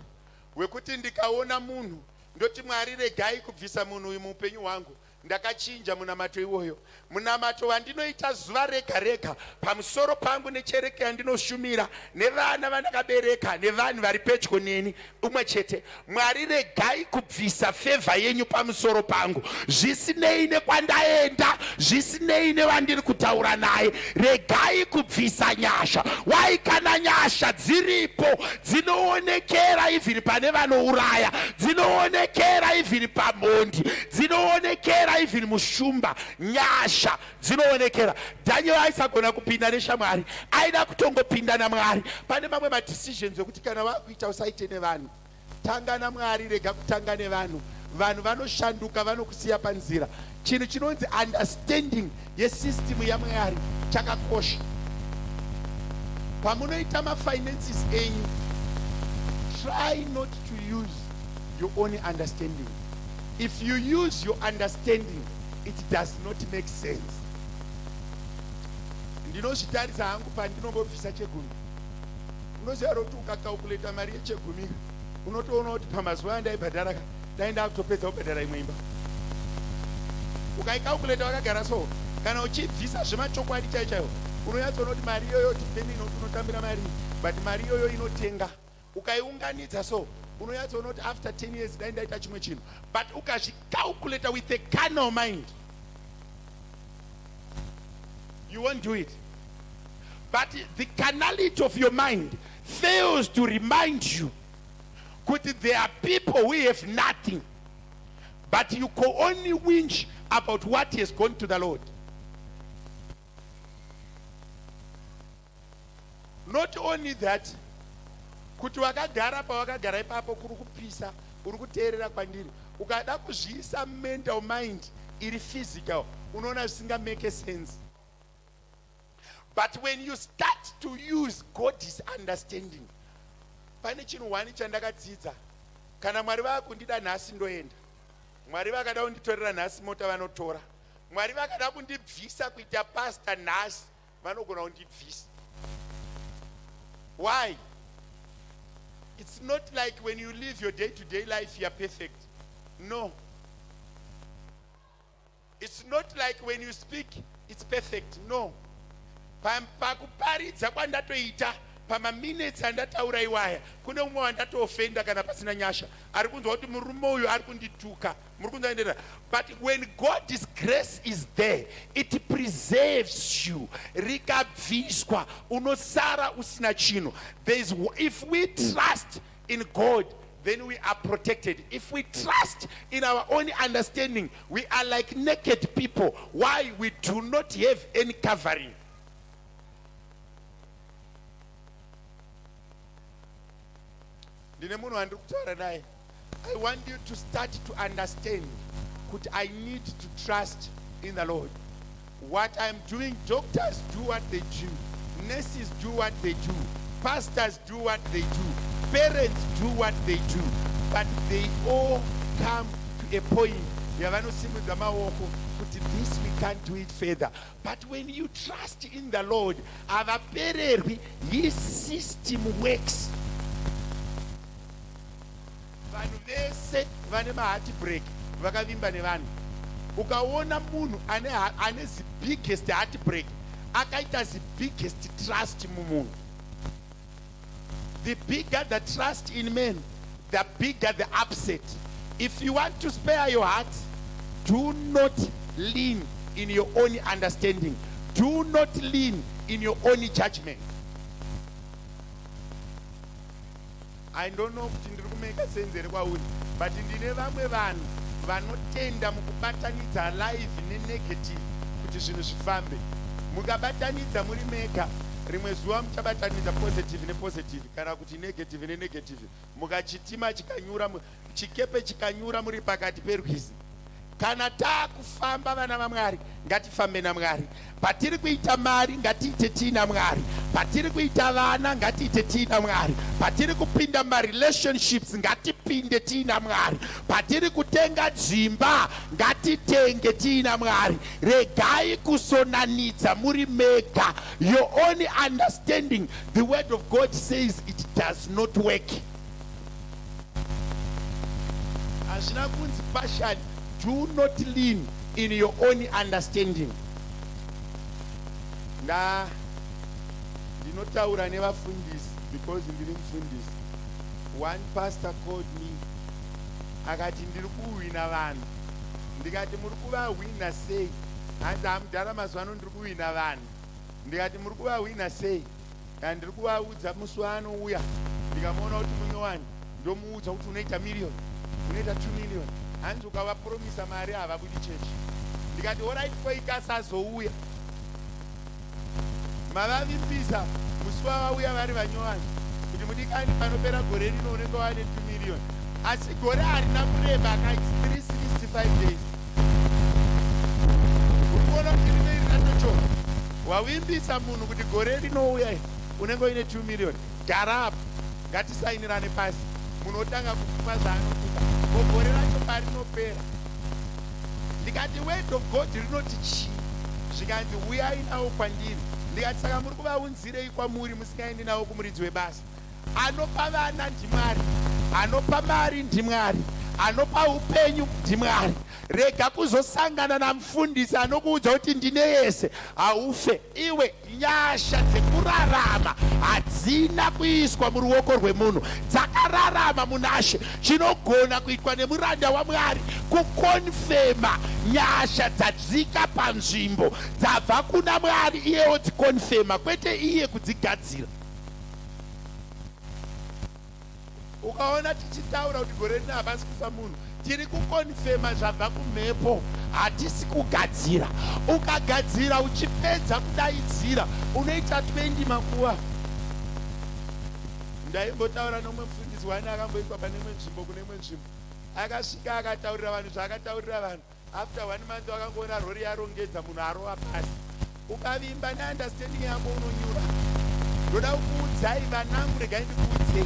wekuti ndikaona munhu ndoti Mwari regai kubvisa munhu uyu muupenyu hwangu. Ndakachinja munamato iwoyo. Munamato wandinoita zuva rega rega pamusoro pangu nechereke yandinoshumira nevana vandakabereka nevanhu vari pedyo neni umwe chete. Mwari regai kubvisa favor yenyu pamusoro pangu, zvisinei nekwandaenda, zvisinei nevandiri kutaura naye. Regai kubvisa nyasha. Wai kana nyasha dziripo dzinoonekera ivhiri pane vanouraya, dzinoonekera ivhiri pamhondi, dzinoonekera ivhiri mushumba, nyasha dzinoonekera. Daniel aisagona kupinda neshamwari, aida kutongopinda naMwari. Pane mamwe madecisions ekuti kana wakuita usaite nevanhu, tanga naMwari, rega kutanga nevanhu. Vanhu vanoshanduka, vanokusiya panzira. Chinhu chinonzi understanding yesystem yaMwari chakakosha. Pamunoita mafinances enyu, try not to use your own understanding. If you use your understanding, it does not make sense. Ndinozvitarisa hangu pandinombobvisa chegumi. Unoziva kuti ukacalculate mari yechegumi, unotoona kuti pamazuva andaibhadhara ndaenda kutopedza kubhadhara imwe imba. Ukaicalculate wakagara so, kana uchibvisa zvemachokwadi chaichayo, unonyatsoona kuti mari iyoyo depending unotambira mari, but mari iyoyo inotenga. Ukaiunganidza so, unonyatsoona kuti after 10 years ndaita chimwe chinhu. But ukazvicalculate with a carnal mind, you won't do it. But the carnality of your mind fails to remind you that there are people who have nothing, but you can only whinge about what has gone to the Lord. Not only that, kuti wakagara pawakagara ipapo kuri kupisa, uri kuteerera kwandiri, ukada kuzviisa mental mind iri physical, unoona zvisinga make sense. But when you start to use God's understanding, pane chinhu 1 chandakadzidza. Kana Mwari vakundida nhasi ndoenda, Mwari vakada kunditorera nhasi mota vanotora, Mwari vakada kundibvisa kuita pastor nhasi vanogona kundibvisa. Why? It's not like when you live your day-to-day life you are perfect. No. It's not like when you speak it's perfect. No. Pakuparidza kwandatoita pamaminutes andataura iwaya kune umwe wandatoofenda kana pasina nyasha ari kunzwa kuti murume uyu ari kundituka muri kunzvaendera. But when God's grace is there, it preserves you. Rikabviswa unosara usina chino. If we trust in God, then we are protected. If we trust in our own understanding, we are like naked people. Why? We do not have any covering. I want you to start to understand that I need to trust in the Lord. What I'm doing, doctors do what they do, nurses do what they do, pastors do what they do, parents do what they do, but they all come to a point. This we can't do it further. But when you trust in the Lord, his system works. Vanhu vese vane mahati break vakavimba nevanhu. Ukaona munhu ane the biggest heart break akaita the biggest trust mumunhu. The bigger the trust in men, the bigger the upset. If you want to spare your heart, do not lean in your own understanding. Do not lean in your own judgment. I don't know kuti ndiri kumeka sense ere kwauri, but ndine vamwe vanhu vanotenda mukubatanidza live nenegative kuti zvinhu zvifambe. Mukabatanidza muri mega, rimwe zuva muchabatanidza positive nepositive kana kuti negative nenegative. Mukachitima chikanyura, chikepe chikanyura muri pakati perwizi. Kana taakufamba vana vaMwari ngatifambe naMwari. Patiri kuita mari ngatiite tiina Mwari. Patiri kuita vana ngatiite tiina Mwari. Patiri kupinda marelationships ngatipinde tiina Mwari. Patiri kutenga dzimba ngatitenge tiina Mwari. Regai kusonanidza muri mega. Your only understanding, the word of God says it does not work. Hazvina kunzi partially. Do not lean in your own understanding. Ndinotaura nevafundisi because ndiri mufundisi. One pastor called me akati ndiri kuwina vanhu. Ndikati muri kuvahwina sei? Hanzi hamudhara mazuva ano ndiri kuwina vanhu. Ndikati muri kuvahwina sei? Ndiri kuvaudza musi waanouya ndikamuona kuti munyowani ndomuudza kuti unoita million, unoita 2 million. Hanzi ukavapromisa mari havabudi chechi. Ndikati alright ikasazouya. Mavavimbisa musi wavauya vari vanyowani kuti mudikani panopera gore rino unenge wane 2 million. Asi gore harina kureba akaiti 365 days. Urikuona kuti rine rinatochoka. Wavimbisa munhu kuti gore rinouya unenge uine 2 million. Garapo ngatisainirane pasi. Munotanga kukupa zvaanokupa. Gore racho parinopera. Ndikati word of God rinoti chii? Zvikanzi uyai nawo kwandiri. Ndikati saka muri kuvaunzirei kwamuri musingaendi nawo kumuridzi webasa. Anopa vana ndiMwari, anopa mari ndiMwari, anopa upenyu ndiMwari. Rega kuzosangana namufundisi anokuudza kuti ndine yese haufe. Iwe nyasha dzekurarama hadzina kuiswa muruoko rwemunhu, dzakararama munashe. Chinogona kuitwa nemuranda waMwari kukonfema nyasha dzadzika panzvimbo dzabva kuna Mwari, iyewo dzikonfema, kwete iye kudzigadzira. Ukaona tichitaura kuti gore rino hapasi kufa munhu, tiri kukonfema zvabva kumhepo, hatisi kugadzira. Ukagadzira uchipedza kudaidzira unoita 20 makuva. Ndaimbotaura nomwe mufundisi wani akamboiswa pane imwe nzvimbo kune imwe nzvimbo. Akasvika akataurira vanhu zvaakataurira vanhu. After 1 month wakangoona rori yarongedza munhu arova pasi. Ukavimba neunderstanding yako unonyura. Ndoda kukuudzai vanangu, regai ndikuudzei.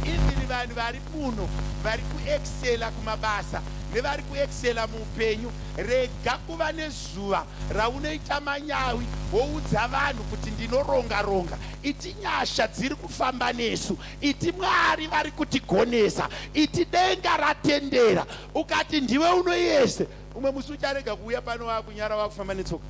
Even vanhu vari muno vari kuexcela kumabasa nevari kuexcela muupenyu, rega kuva nezuva raunoita manyawi woudza vanhu kuti ndinoronga-ronga. Iti nyasha dziri kufamba nesu, iti Mwari vari kutigonesa, iti denga ratendera. Ukati ndiwe unoyese, umwe musi ucharega kuuya pano wakunyara wakufamba netsoka.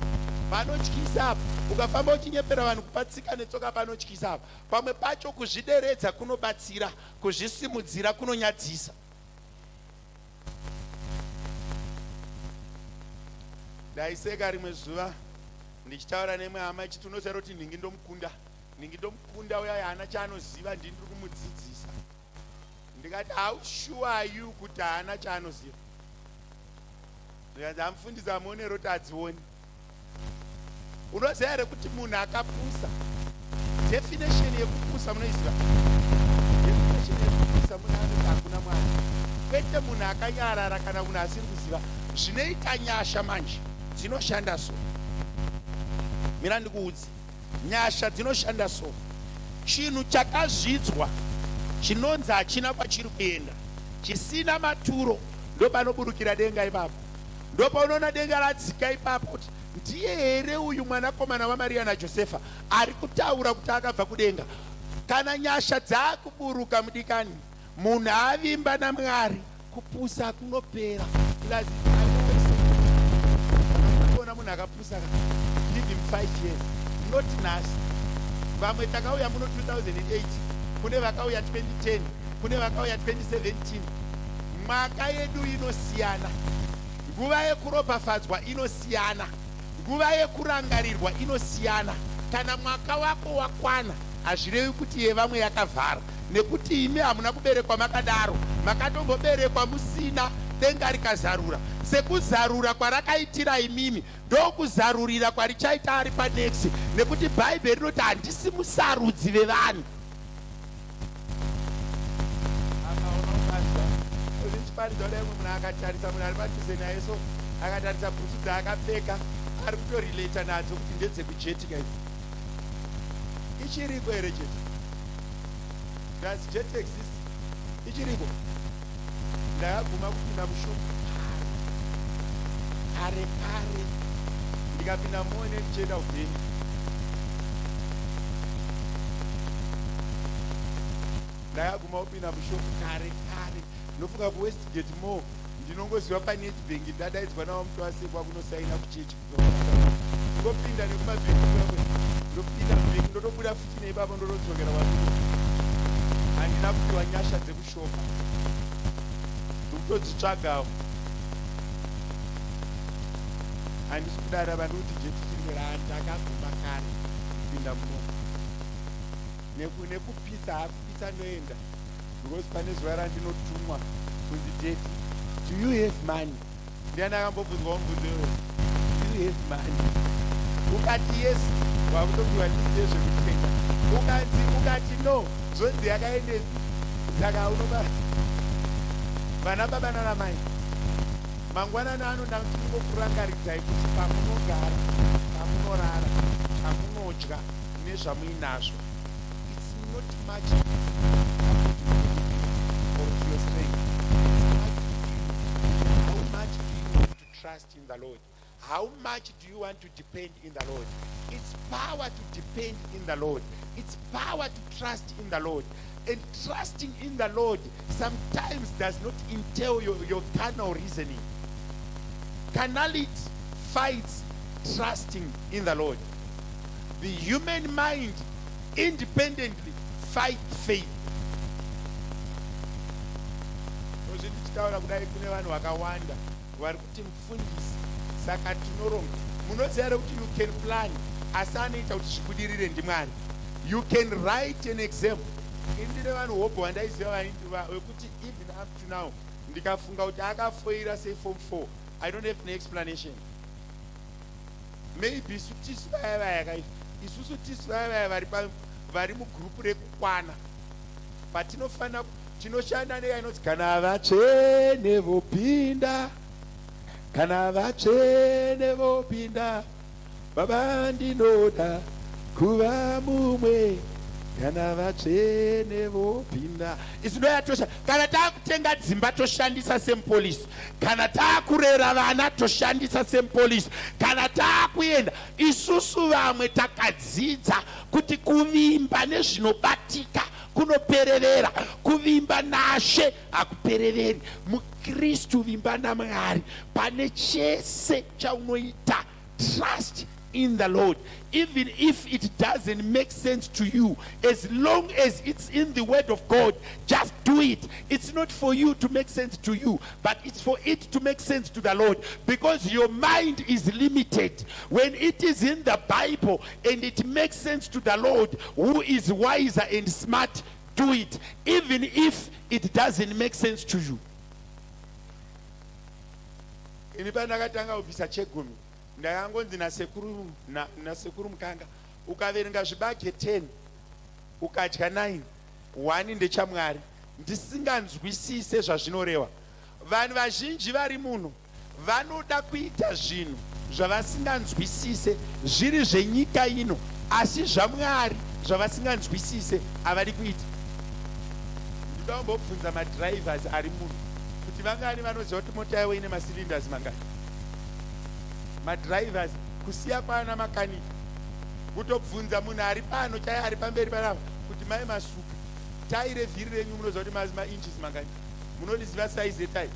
Vanotyisa apo. Ukafamba uchinyepera vanhu kupatsika netsoka panotyisa apo. Pamwe pacho kuzvideredza kunobatsira, kuzvisimudzira kunonyadzisa. Ndaiseka rimwe zuva ndichitaura nemwe hama ichiti unoziva kuti ndingi ndomukunda uya haana chaanoziva ndiri kumudzidzisa. Ndikati how sure are you kuti haana chaanoziva? Ndikati amufundisa muone roti hadzioni. Unoziva here kuti munhu akapusa, definition yekupusa munoiziva? Definition yekupusa munhu anoti hakuna Mwari. Kwete munhu akanyarara kana munhu asiri kuziva. Zvinoita nyasha manje dzinoshanda so. Mira ndikuudze, nyasha dzinoshanda so. Chinhu chakazvidzwa chinonzi hachina kwachiri kuenda, chisina maturo, ndo panoburukira denga ipapo. Ndo paunoona denga radzika ipapo kuti ndiye here uyu mwanakomana waMaria naJosefa ari kutaura kuti akabva kudenga. Kana nyasha dzakuburuka mudikani, munhu avimba naMwari, kupusa kunopera. Unoona munhu akapusa, give him 5 years, not nhasi. Vamwe takauya muno 2008, kune vakauya 2010, kune vakauya 2017. Mwaka yedu inosiyana, nguva yekuropafadzwa inosiyana, nguva yekurangarirwa inosiyana. Kana mwaka wako wakwana, hazvirevi kuti yevamwe yakavhara, nekuti imi hamuna kuberekwa makadaro, makatongoberekwa musina, denga rikazarura. Sekuzarura kwarakaitira imimi, ndokuzarurira kwarichaita ari panext, nekuti Bhaibheri rinoti handisi musarudzi vevanhu. Ndichiparidza kudai munhu akatarisa, munhu ari padhuze naye so akatarisa bhutsu dzaakapfeka, ari kutorileta nadzo kuti ndedzekujetika idzi. Ichiriko here jet? Does jet exist? Ichiriko? Ndakaguma kupinda mushopu kare ndikapinda muone ndichienda kubheni. Ndakaguma kupinda mushopu kare ndofunga kuWestgate Mall, ndinongoziva paNetbank ndadaidzwa nawo muti wasekwa kunosaina kuchechi. Ndopinda nekumabhengi kwakwe, ndopinda mubhengi ndotobuda futi neipapo ndotodzokera kwandiri. Handina kupiwa nyasha dzekushopa, ndokutodzitsvagawo. Handisi kudara vanoti jeti chiriwera, ndakaguma kare kupinda muno. Nekupitsa hakupitsa ndoenda, because pane zuva randinotumwa kunzi deti, do you have money? Ndiani akambobvunzwa mubvunzo iwoyo, do you have money? Ukati yes, wakutopiwa list yezvekutenga. Ukati no, zvonzi yakaendezi. Saka unoba vana baba nana mai, mangwanani anoda kungokurangaridzai kuti pamunogara, pamunorara, pamunodya nezvamuinazvo, it's not much or to your strength. How much do you want to trust in the Lord? How much do you want to depend in the Lord? It's power to depend in the Lord. It's power to trust in the Lord. And trusting in the Lord sometimes does not entail your carnal reasoning. Carnality fights trusting in the Lord. The human mind independently fights faith. Ndichitaura kudai kune vanhu vakawanda vari kuti mufundisi, saka tinoronga. Munoziva kuti you can plan, asi anoita kuti zvibudirire ndiMwari. You can write an exam. Indine vanhu hope vandaiziva wekuti even up to now ndikafunga kuti akafoira sei form 4, I don't have an explanation. Maybe tisu vaya vaya isusu tisu vaya vaya vari mugrupu rekukwana, patinofana tinoshanda neyainoti kana vatsvene vopinda, kana vatsvene vopinda, baba ndinoda kuva mumwe, kana vatsvene vopinda. Izinoya tosha, kana takutenga dzimba toshandisa semupolisi, kana takurera vana toshandisa semupolisi, kana takuenda isusu vamwe takadzidza kuti kuvimba nezvinobatika kunoperevera, kuvimba naShe hakupereveri. muKristu vimba naMwari pane chese chaunoita. Trust in the Lord. Even if it doesn't make sense to you, as long as it's in the word of God, just do it. It's not for you to make sense to you, but it's for it to make sense to the Lord, because your mind is limited. When it is in the Bible and it makes sense to the Lord, who is wiser and smart, do it, even if it doesn't make sense to you. Inipandakatanga ubvisa chegumi ndakangonzi nasekuru mukanga ukaverenga zvibage 10 ukadya 9 1 ndechamwari ndisinganzwisise zvazvinoreva. Vanhu vazhinji vari muno vanoda kuita zvinhu zvavasinganzwisise zviri zvenyika ino, asi zvamwari zvavasinganzwisise havadi kuita. Ndinoda kumbobvunza madrivers ari muno kuti vangani vanoziva kuti mota yavo ine macylinders mangani. Madrivers kusiya kwana makaniki, kutobvunza munhu ari pano chaiye ari pamberi panapa kuti mai masuka taire vhiri renyu munoziva kuti mainches mangani, munoriziva size yetairi.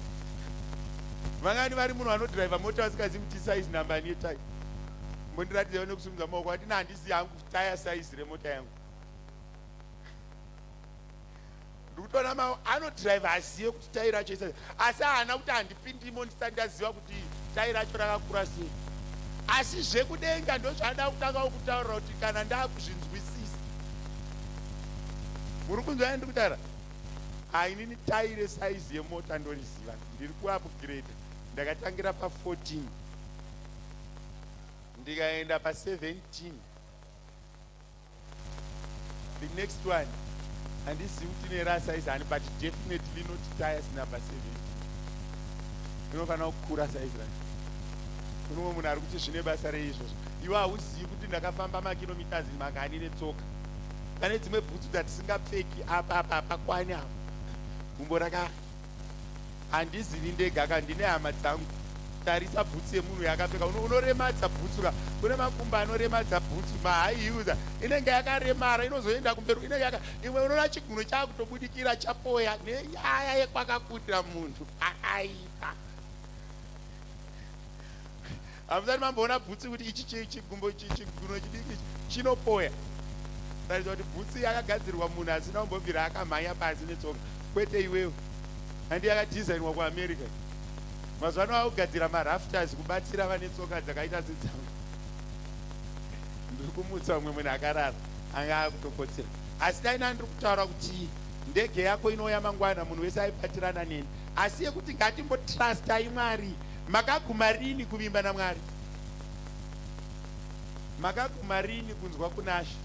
Vangani vari muno vanodhiraivha mota vasingazivi kuti size nambani yetairi. Mbondiratidza nekusimudza maoko ati handizivi hangu taya size remota yangu. Ndikutoona mawo anodhiraivha azive kuti tairi racho isa, asi haana kuti handipindimo ndisati ndaziva kuti tairi racho rakakura sei. Asi zvekudenga ndozvada kutanga kutaurira kuti kana ndakuzvinzwisisa. Muri kunzwa ndiri kutaura? Inini tairi size yemota ndoriziva, ndiri kuupgrade. Ndakatangira pa14 ndikaenda pa17. The next one handizivi kuti nerasize hani, but definitely not tires number 7. Inofanira kukura size racho. Kuno munhu ari kuti zvine basa reizvozvo. Iwe hauzivi kuti ndakafamba makilometers mangani netsoka. Pane dzimwe bhutsu dzatisingapfeki apa pakwani apa. Gumbo raka handizivi ndega ka ndine hama dzangu. Tarisa bhutsu yemunhu yakapfeka, unoremadza bhutsu ka. Kune makumba anoremadza bhutsu, mahigh user inenge yakaremara, inozoenda kumberi inenge yaka, imwe unoona chigumwe chakutobudikira chapoya nenyaya yekwakakutira munhu akaipa. Hamusati mamboona bhutsu kuti ichi chigumbo chigumwe chidiki chinopoya. Taridza kuti bhutsu yakagadzirwa munhu asina kumbobvira akamhanya pasi netsoka. Kwete iwewe, handi yakadhizainwa kuAmerica. Mazuva ano akugadzira marafters kubatsira vane tsoka dzakaita sedzangu. Ndiri kumutsa umwe munhu akarara anga akutokotsera. Asi daina ndiri kutaura kuti ndege yako inouya mangwana, munhu wese aibatirana neni. Asi yekuti ngatimbotrustai Mwari. Makaguma rini kuvimba naMwari? Makaguma rini kunzwa kunasha?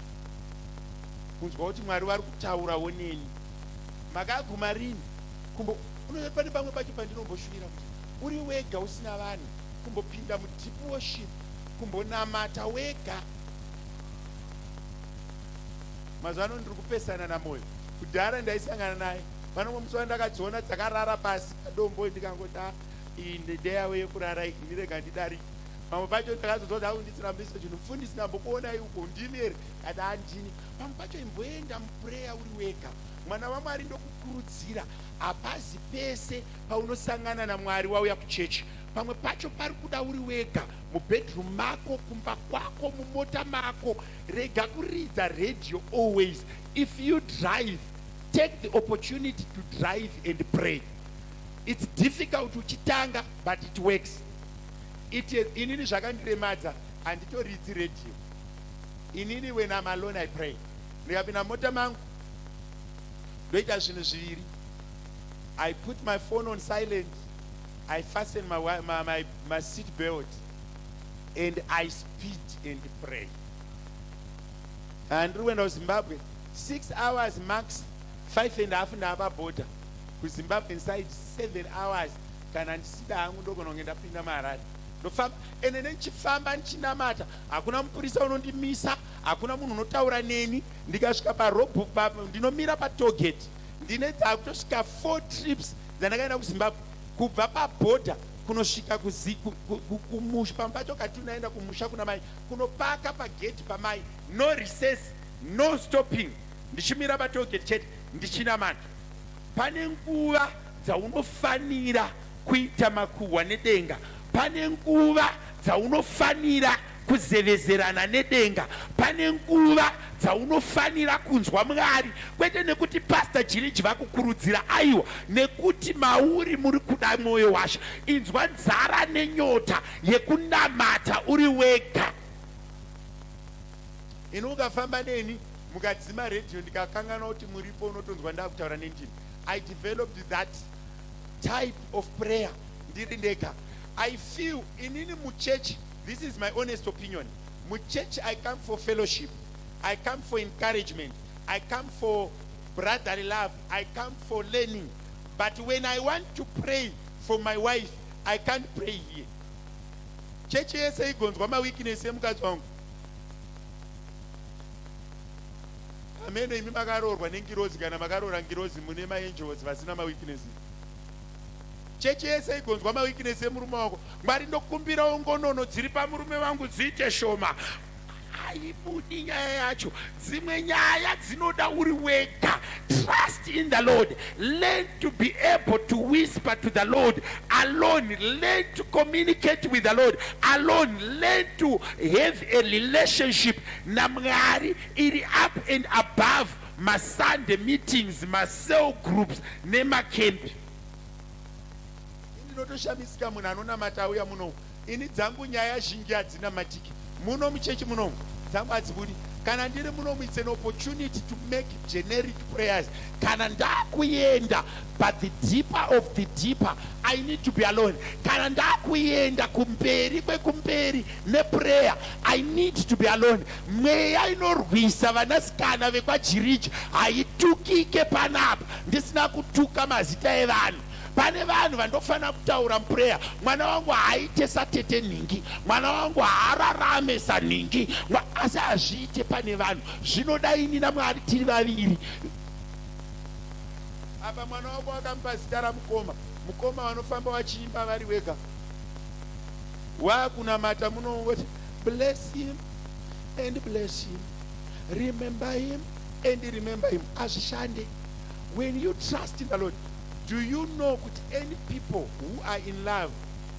Kunzwa kuti Mwari vari kutaurawo neni? Makaguma rini? Pane pamwe pacho pandinomboshuvira kuti uri wega usina vanhu, kumbopinda mudeep worship, kumbonamata wega. Mazuva ano ndiri kupesana namoyo. Kudhara ndaisangana naye, panomwe musi wandakadziona dzakarara pasi kadombo, ndikangoti iyi ndeyawe yekurara iyi, ndirega ndidarike. Pamwe pacho ndakazodzwa kuti ndisirambise chinhu, mufundisi ndambokuonai uko, ndini here? Kati handini. Pamwe pacho imboenda mupureya uri wega. Mwana waMwari ndokukurudzira, hapazi pese paunosangana naMwari wauya kuchechi. Pamwe pacho pari kuda uri wega, mubedroom mako, kumba kwako, mumota mako. Rega kuridza radio always. If you drive, take the opportunity to drive and pray. It's difficult uchitanga, but it works. Inini zvakandiremadza, handitoridzi radio. Inini when I'm alone I pray. Ndikapinda mota mangu, ndoita zvinhu zviviri. I put my phone on silent, I fasten my seat belt, and I speed and pray. And when I was in Zimbabwe, 6 hours max, 5.5 ndapa border. Ku Zimbabwe inside 7 hours. Kana ndisida hangu ndogono ndapinda maharare. Ndofamba ene nechifamba nchinamata, hakuna mupurisa unondimisa, hakuna munhu unotaura neni. Ndikasvika parobho ndinomira patollgate. Ndinedza kutosvika 4 trips dzandakaenda kuZimbabwe, kubva paborder kunosvika kumusha. Pamwe pacho kati unaenda kumusha kuna mai, kunopaka pagate pamai, no recess, no stopping. Ndichimira patollgate chete, ndichinamata. Pane nguva dzaunofanira kuita makuhwa nedenga. Pane nguva dzaunofanira kuzevezerana nedenga. Pane nguva dzaunofanira kunzwa Mwari, kwete nekuti Pastor Jiriji vakukurudzira, aiwa, nekuti mauri muri kuda mwoyo washo. Inzwa nzara nenyota yekunamata uri wega. Ukafamba neni mukadzima radio ndikakanganwa kuti muripo unotonzwa ndakutaura nendimi. I developed that type of prayer ndiri ndega. I feel inini muchurch, this is my honest opinion, muchurch I come for fellowship, I come for encouragement, I come for brotherly love, I come for learning. But when I want to pray for my wife, I can't pray here. Church yese igonzwa ma weakness emukadzi wangu. Ameno imi makarorwa nengirozi kana makarora ngirozi mune maangels vasina ma weakness. Chechi yese igonzwa ma weakness emurume wako. Mwari ndokumbira ongonono dziri pamurume wangu dziite shoma. Haibudi nyaya yacho. Dzimwe nyaya dzinoda uri wega. Trust in the Lord. Learn to be able to whisper to the Lord alone. Learn to communicate with the Lord alone. Learn to have a relationship na Mwari iri up and above ma Sunday meetings, ma cell groups, nema camp. Ndinotoshamisika munhu anonamata auya muno. Ini dzangu nyaya zhinji hadzina matiki. Muno muchechi muno dzangu hadzibudi. Kana ndiri muno, it's an opportunity to make generic prayers. Kana ndakuyenda, but the deeper of the deeper, I need to be alone. Kana ndakuyenda kumberi kwekumberi ne prayer, I need to be alone. Mweya inorwisa vanasikana vekwaJIRIJI haitukike panapa. Ndisina kutuka mazita evanhu. Pane vanhu vandofanira kutaura muprayer. Mwana wangu haaite satete ningi, mwana wangu haararame saningi, asi hazviite pane vanhu. Zvinoda ini naMwari tiri vaviri. Apa mwana wangu akamupa zita ramukoma. Mukoma vanofamba vachiimba vari wega. Wakunamata munongoti bless him and bless him, remember him and remember him. Azvishande. When you trust in the Lord, do you know that any people who are in love,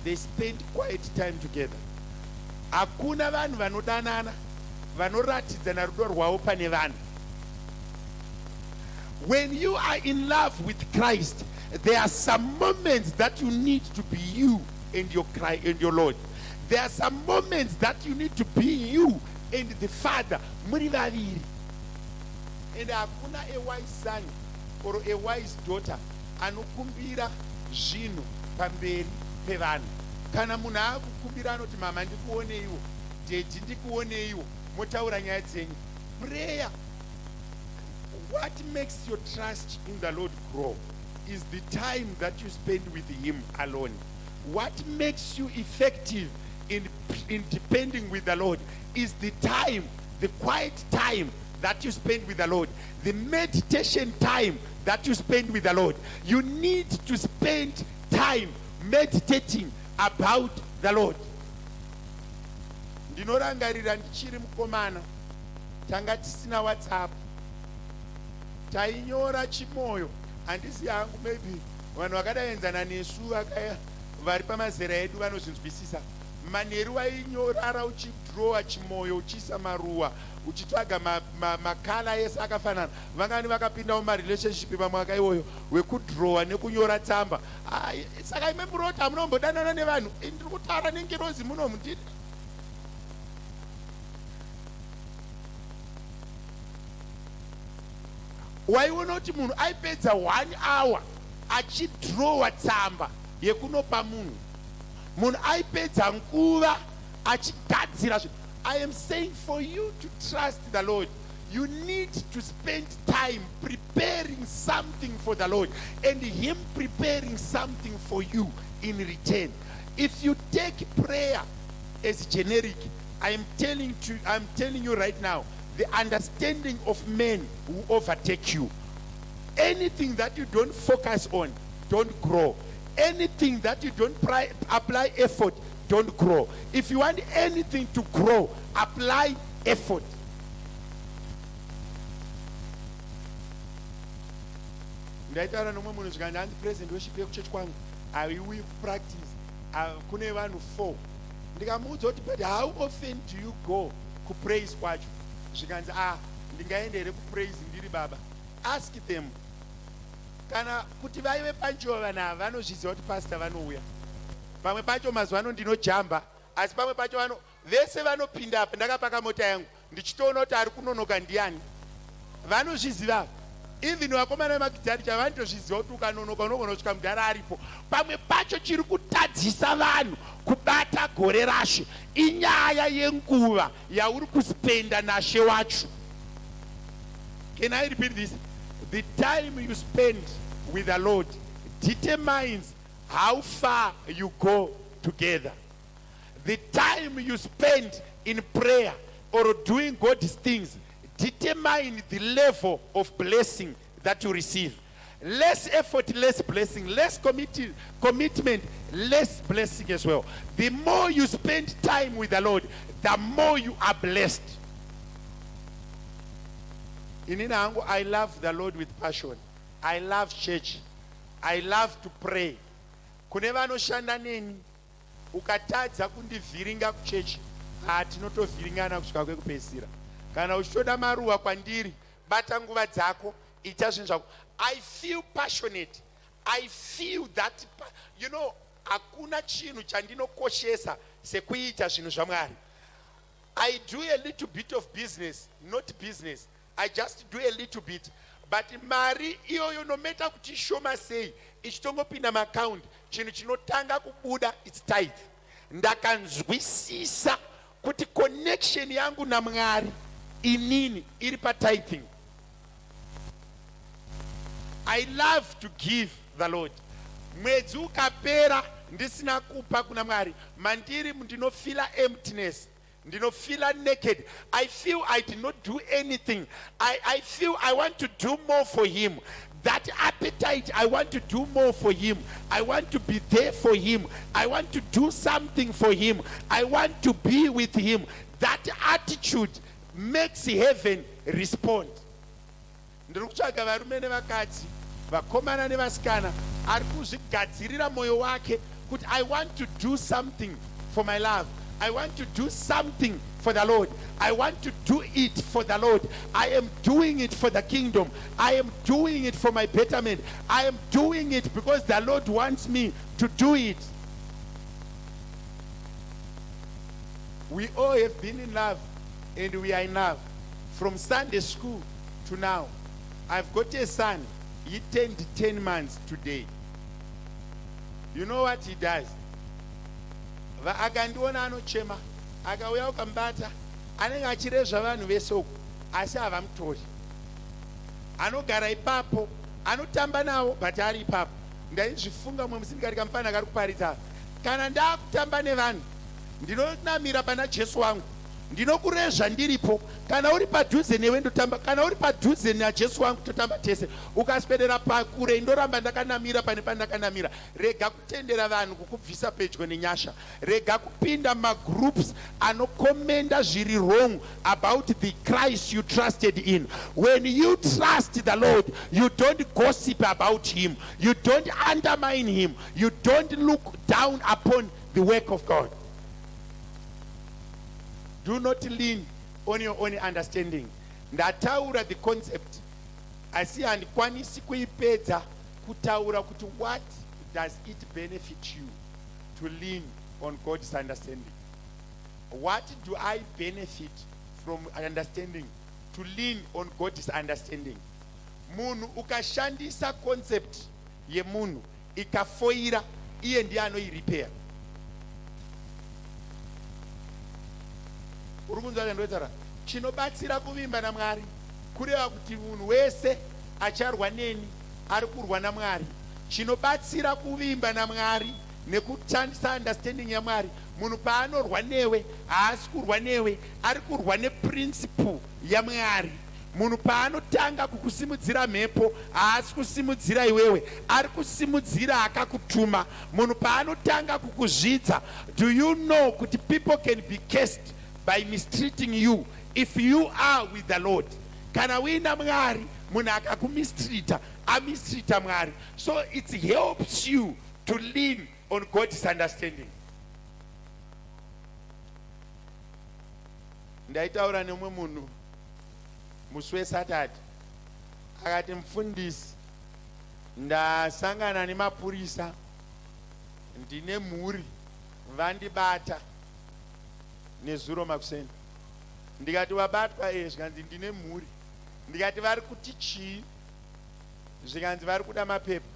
they spend quiet time together? Hakuna vanhu vanodanana vanoratidzana rudo rwavo pane vanhu. When you are in love with Christ, there are some moments that you need to be you and your Lord. There are some moments that you need to be you and the Father. Muri vaviri. And hakuna a wise son or a wise daughter anokumbira zvinhu pamberi pevanhu. Kana munhu akukumbira anoti mama ndikuoneiwo, jeji ndikuoneiwo, motaura nyaya dzenyu. Prayer, what makes your trust in the Lord grow is the time that you spend with him alone. What makes you effective in depending with the Lord is the time, the quiet time that you spend with the Lord, the meditation time that you spend with the Lord. You need to spend time meditating about the Lord. Ndinorangarira ndichiri mukomana, tanga tisina WhatsApp, tainyora chimoyo. Handisi yangu maybe vanhu vakadaenzana nesu vari pamazera edu vanozvinzwisisa. Manheru wainyorara uchidrowa chimoyo, uchiisa maruwa, uchitsvaga makala ese akafanana. Vangani vakapinda mumarelationship pamwaka iwoyo wekudrowa nekunyora tsamba. Saka ime muroti hamunombodanana nevanhu. Ndiri kutaura nengirozi munomu. Waiona kuti munhu aipedza 1 hour achidrowa tsamba yekunopa munhu. Munhu aipedza nguva achigadzira zvinhu. I am saying for you to trust the Lord, you need to spend time preparing something for the Lord and him preparing something for you in return. If you take prayer as generic, I'm telling you right now, the understanding of men will overtake you. Anything that you don't focus on, don't grow. Anything that you don't apply effort, don't grow. If you want anything to grow, apply effort. Ndaitaura nomwe munhu zvikandi handi present worship yekuchechi kwangu. Haiwi practice. Kune vanhu 4 ndikamuudza kuti but how often do you go kupraise kwacho? Zvikanzi ndingaenda here kupraise ndiri baba. Ask them. Kana kuti vaive panjova vanhu ava vanozviziva kuti pastor vanouya. Pamwe pacho mazuva ano ndinojamba, asi pamwe pacho vese vanopinda apa ndakapaka mota yangu ndichitoona kuti ari kunonoka ndiani. Vanozviziva. Even vakomana vemagitari chavanotozviziva kuti ukanonoka unogona kusvika mudhara aripo. Pamwe pacho chiri kutadzisa vanhu kubata gore rashe inyaya yenguva yauri kuspenda nashe wacho. Can I repeat this? The time you spend with the Lord determines how far you go together. The time you spend in prayer or doing God's things determine the level of blessing that you receive. Less effort, less blessing. Less commitment, less blessing as well. The more you spend time with the Lord, the more you are blessed. In Inango, I love the Lord with passion. I love church. I love to pray. Kuneva no shanda neni ukatadza kundivhiringa kuchechi tinotovhiringana kusvika kwekupedzisira. Kana uchitoda maruwa kwandiri bata nguva dzako ita zvinhu zvako. I feel passionate. I feel that hakuna chinhu chandinokoshesa sekuita zvinhu zvaMwari. I do a little bit of business, not business. I just do a little bit. But mari iyoyo no matter kuti shoma sei ichitongopinda muaccount chinhu chinotanga kubuda it's tithe. Ndakanzwisisa kuti connection yangu naMwari inini iri patithing. I love to give the Lord. Mwedzi ukapera ndisina kupa kuna Mwari mandiri ndinofila emptiness. Ndinofila naked. I feel I did not do anything. I feel I want to do more for him. That appetite, I want to do more for him. I want to be there for him. I want to do something for him. I want to be with him. That attitude makes heaven respond. Ndiri kutsvaga varume nevakadzi, vakomana nevasikana ari kuzvigadzirira mwoyo wake kuti I want to do something for my love. I want to do something for the Lord. I want to do it for the Lord. I am doing it for the kingdom. I am doing it for my betterment. I am doing it because the Lord wants me to do it. We all have been in love and we are in love. From Sunday school to now. I've got a son. He turned 10 months today. You know what he does? Akandiona anochema akauya ukambata anenge achirezva vanhu vese uku asi havamutori. Anogara ipapo anotamba navo but ari ipapo. Ndaizvifunga mwe musindikati kamufana kari kuparidza kana ndaakutamba nevanhu ndinonamira pana Jesu wangu ndinokurezva ndiripo. Kana uri padhuze newe ndotamba, kana uri padhuze naJesu wangu totamba tese. Ukaswedera pakure indoramba ndakanamira pane pandakanamira. Rega kutendera vanhu kukubvisa pedyo nenyasha. Rega kupinda magroups anokomenda zviri wrong about the Christ you trusted in. When you trust the Lord, you don't gossip about him. You don't undermine him. You don't look down upon the work of God. Do not lean on your own understanding. Ndataura the concept. Asi handikwanisi kuipedza kutaura kuti what does it benefit you to lean on God's understanding? What do I benefit from understanding to lean on God's understanding? Munhu ukashandisa concept yemunhu ikafoira iye ndiye anoirepair. Urukunzwa ndoitara chinobatsira kuvimba naMwari kureva kuti munhu wese acharwa neni ari kurwa naMwari. Chinobatsira kuvimba naMwari nekutandisa understanding yaMwari, munhu paanorwa newe haasi kurwa newe, ari kurwa neprinciple yaMwari. Munhu paanotanga kukusimudzira mhepo haasi kusimudzira iwewe, ari kusimudzira akakutuma. Munhu paanotanga kukuzvidza, do you know kuti people can be cursed by mistreating you if you are with the Lord? Kana wina Mwari munhu akakumistreata amistreata Mwari. So it helps you to lean on God's understanding. ndaitaura nemumwe munhu musi weSatati akati mufundisi ndasangana nemapurisa ndine mhuri vandibata nezuro makuseni ndikati wabatwa zvikanzi ndine mhuri ndikati vari kuti chii zvikanzi vari kuda mapepa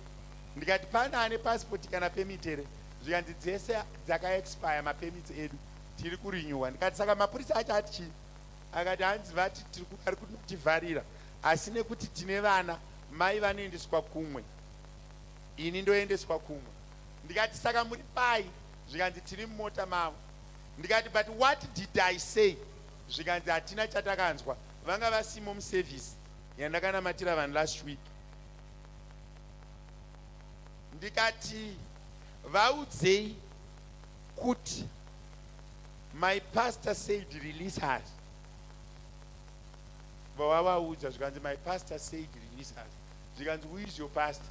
ndikati pana ane pasipoti kana pemiti here zvikanzi dzese dzakaexpire mapemiti edu tiri kurinyuwa ndikati saka mapurisa acho ati chii akati hanzi vati vari kutivharira asi nekuti tine vana mai vanoendeswa kumwe ini ndoendeswa kumwe ndikati saka muri pai zvikanzi tiri mumota mavo ndikati but what did I say zvikanzi hatina chatakanzwa vanga vasimo muservice yandakanamatira vanhu last week ndikati vaudzei kuti my pastor said release her vavavaudza zvikanzi my pastor said release her zvikanzi who is your pastor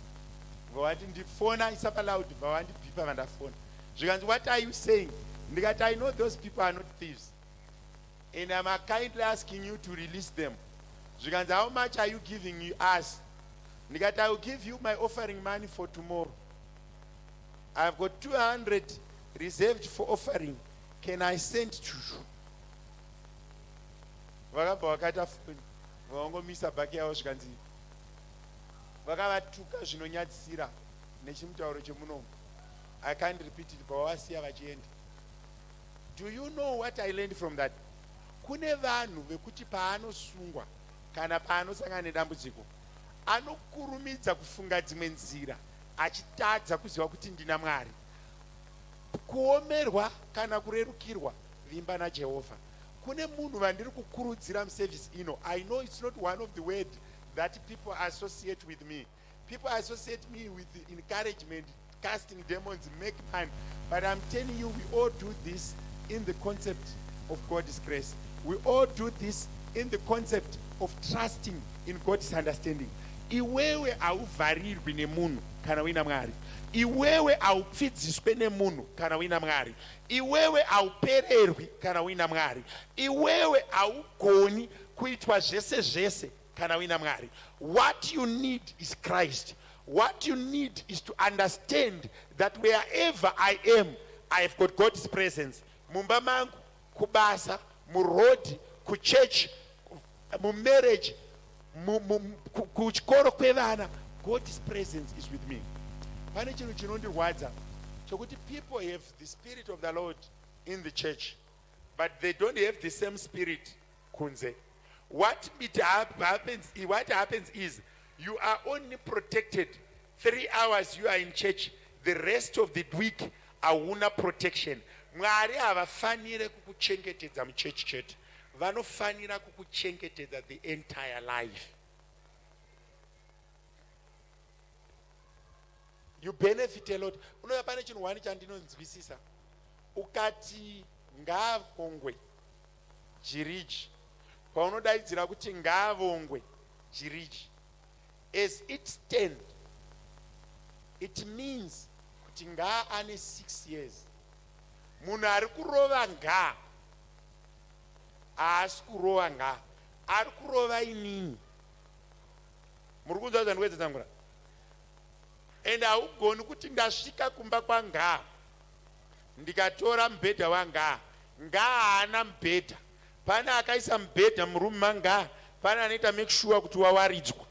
vavati ndifona isapa loud vavandibhipa vandafona zvikanzi what are you saying ndikati I know those people are not thieves and I'm kindly asking you to release them zvikanzi how much are you giving us ndikati I will give you my offering money for tomorrow I've got 200 reserved for offering can I send to you vakabva vakaita foni vavangomisa bhaki yavo zvikanzi vakavatuka zvinonyadzisira nechimutauro chemunomu I can't repeat it pavavasiya vachienda do you know what I learned from that kune vanhu vekuti paanosungwa kana paanosangana nedambudziko anokurumidza kufunga dzimwe nzira achitadza kuziva kuti ndina Mwari kuomerwa kana kurerukirwa vimba naJehovha kune munhu vandiri kukurudzira muservice ino I know it's not one of the word that people associate with me people associate me with encouragement casting demons make money but I'm telling you we all do this in the concept of God's grace we all do this in the concept of trusting in God's understanding iwewe hauvharirwi nemunhu kana uina Mwari iwewe haupfidziswe nemunhu kana uina Mwari iwewe haupererwi kana uina Mwari iwewe haugoni kuitwa zvese zvese kana uina Mwari what you need is Christ what you need is to understand that wherever I am I have got God's presence mumba mangu kubasa muroad kuchurch mumarriage kuchikoro kwevana God's presence is with me pane chinhu chinondirwadza chokuti people have the spirit of the Lord in the church but they don't have the same spirit kunze what happens is you are only protected 3 hours you are in church the rest of the week hauna protection Mwari havafanire kukuchengetedza muchechi chete vanofanira kukuchengetedza the entire life you benefit a lot unoya pane chinhu wani chandinonzwisisa ukati ngaavongwe JIRIJI paunodaidzira kuti ngaavongwe JIRIJI as it stand it means kuti ngaa ane 6 years munhu ari kurova ngaa haasi kurova ngaa ari kurova inini muri kunzwa zvandikuedzedzangura and haugoni kuti ndasvika kumba kwangaa ndikatora mubhedha wangaa ngaa haana mubhedha pane akaisa mubhedha murumu mangaa pane anoita make sure kuti wawaridzwa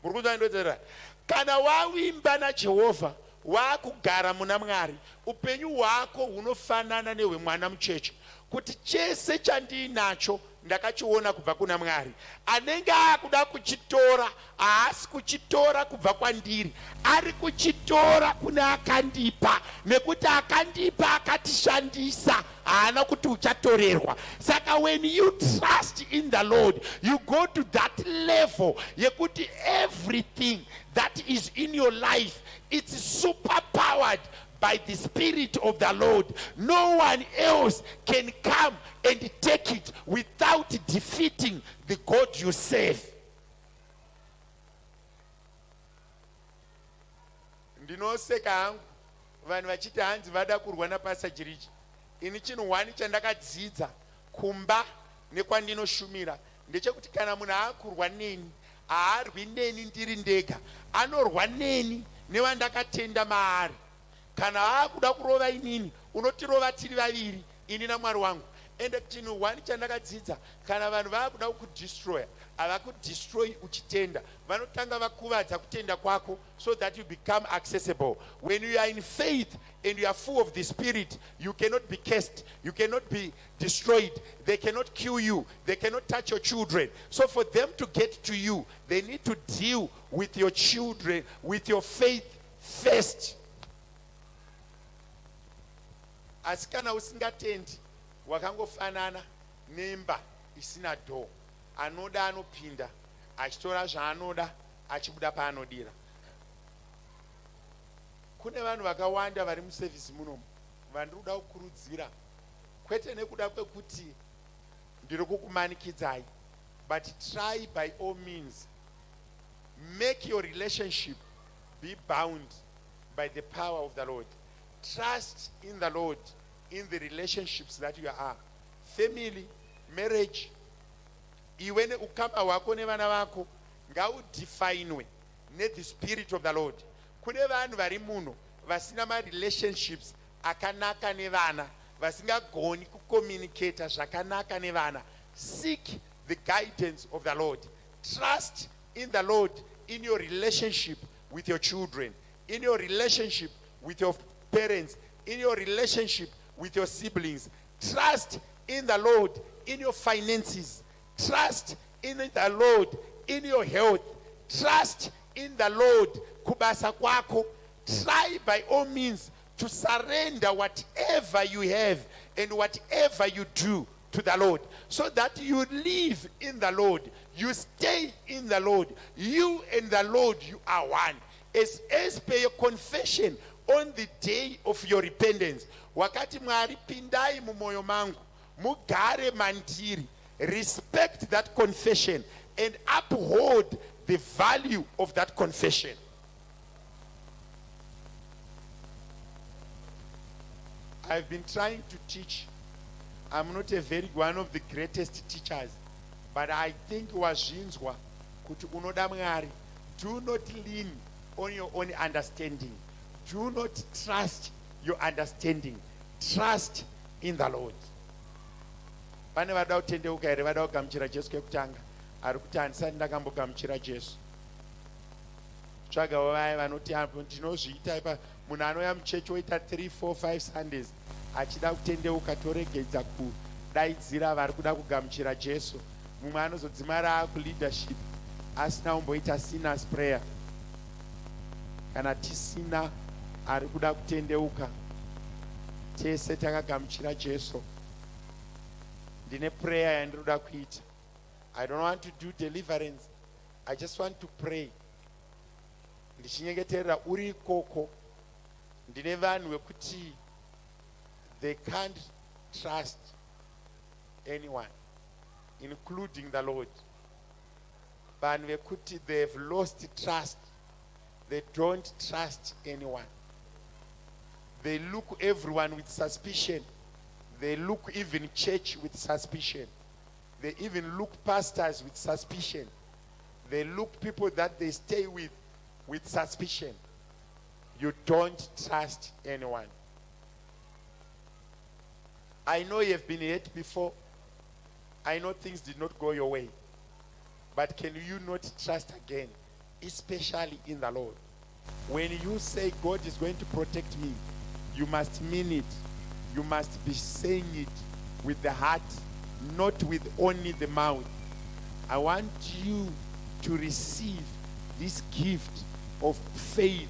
muri kunzwa ndikuedzedzera kana wavimba naJehovha wakugara muna Mwari upenyu hwako hunofanana nehwemwana mucheche kuti chese chandiinacho ndakachiona kubva kuna Mwari anenge akuda kuchitora haasi kuchitora kubva kwandiri ari kuchitora kuna akandipa nekuti akandipa akatishandisa haana kuti uchatorerwa saka when you trust in the Lord you go to that level yekuti everything that is in your life it's super powered by the Spirit of the Lord. No one else can come and take it without defeating the God you serve. Ndinoseka hangu vanhu vachiti hanzi vada kurwa naPastor JIRIJI. Ini chinhu wani chandakadzidza kumba nekwandinoshumira ndechekuti kana munhu aakurwa neni haarwi neni ndiri ndega, anorwa neni nevandakatenda maari. Kana aakuda kurova inini unotirova tiri vaviri, ini namwari wangu. Ende chinhu 1 chandakadzidza, kana vanhu vaakuda kukudestroya havakudestroyi uchitenda, vanotanga vakuvadza kutenda kwako so that you become accessible. When you are in faith and you are full of the Spirit, you cannot be cursed, you cannot be destroyed, they cannot kill you, they cannot touch your children. So for them to get to you, they need to deal with your children, with your faith first. Asi kana usingatendi, wakangofanana nemba isina door, anoda anopinda achitora zvaanoda achibuda paanodira. Kune vanhu vakawanda vari musevhisi munomu vandiri kuda kukurudzira, kwete nekuda kwekuti ndiri kukumanikidzai, but try by all means make your relationship be bound by the power of the Lord. Trust in the Lord in the relationships that you are. Family, marriage, iwe ukama hwako nevana vako ngaudefinwe the Spirit of the Lord. Kune vanhu vari muno vasina ma-relationships akanaka nevana, vasingagoni kucommunicata zvakanaka nevana. Seek the guidance of the Lord. Trust in the Lord in your relationship with your children, in your relationship with your parents, in your relationship with your siblings. Trust in the Lord in your finances. Trust in the Lord in your health. Trust in the Lord kubasa kwako. Try by all means to surrender whatever you have and whatever you do to the Lord, so that you live in the Lord, you stay in the Lord, you and the Lord, you are one. As per your confession on the day of your repentance, wakati mwari pindai mumoyo mangu mugare mandiri, respect that confession and uphold the value of that confession. I've been trying to teach. I'm not one of the greatest teachers, but I think wazvinzwa kuti unoda mwari. Do not lean on your own understanding. Do not trust your understanding. Trust in the Lord. Pane vada kutendeuka here vada kugamuchira Jesu kekutanga, ari kuti handisati ndakambogamuchira Jesu. Tsvagawo vaya vanoti ndinozviita ipa, munhu anouya muchechi oita 3, 4, 5 Sundays achida kutendeuka toregedza kudaidzira vari kuda kugamuchira Jesu. Mumwe anozodzimara kuleadership asina kumboita sinners prayer. Kana tisina ari kuda kutendeuka, tese takagamuchira Jesu, ndine prayer yandinoda kuita. I don't want to do deliverance, I just want to pray. Ndichinyengeterera uri ikoko, ndine vanhu vekuti they can't trust anyone, including the Lord. Vanhu vekuti they've lost trust, they don't trust anyone. They look everyone with suspicion. They look even church with suspicion. They even look pastors with suspicion. They look people that they stay with suspicion. You don't trust anyone. I know you've been hurt before. I know things did not go your way. But can you not trust again, especially in the Lord? When you say God is going to protect me, you must mean it. You must be saying it with the heart, not with only the mouth. I want you to receive this gift of faith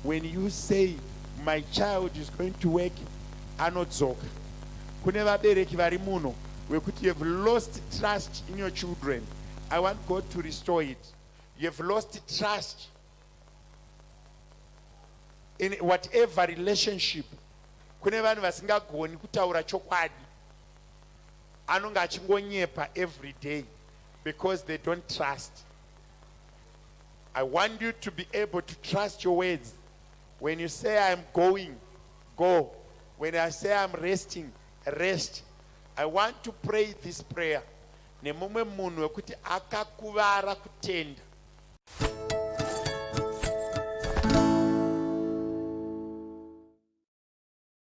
when you say, my child is going to work anodzoka. Kune vabereki vari muno wekuti you have lost trust in your children. I want God to restore it. You have lost trust in whatever relationship. Kune vanhu vasingagoni kutaura chokwadi, anonga achingonyepa every day because they don't trust. I want you to be able to trust your words. When you say I'm going, go. When I say I'm resting, rest. I want to pray this prayer nemumwe munhu wekuti akakuvara kutenda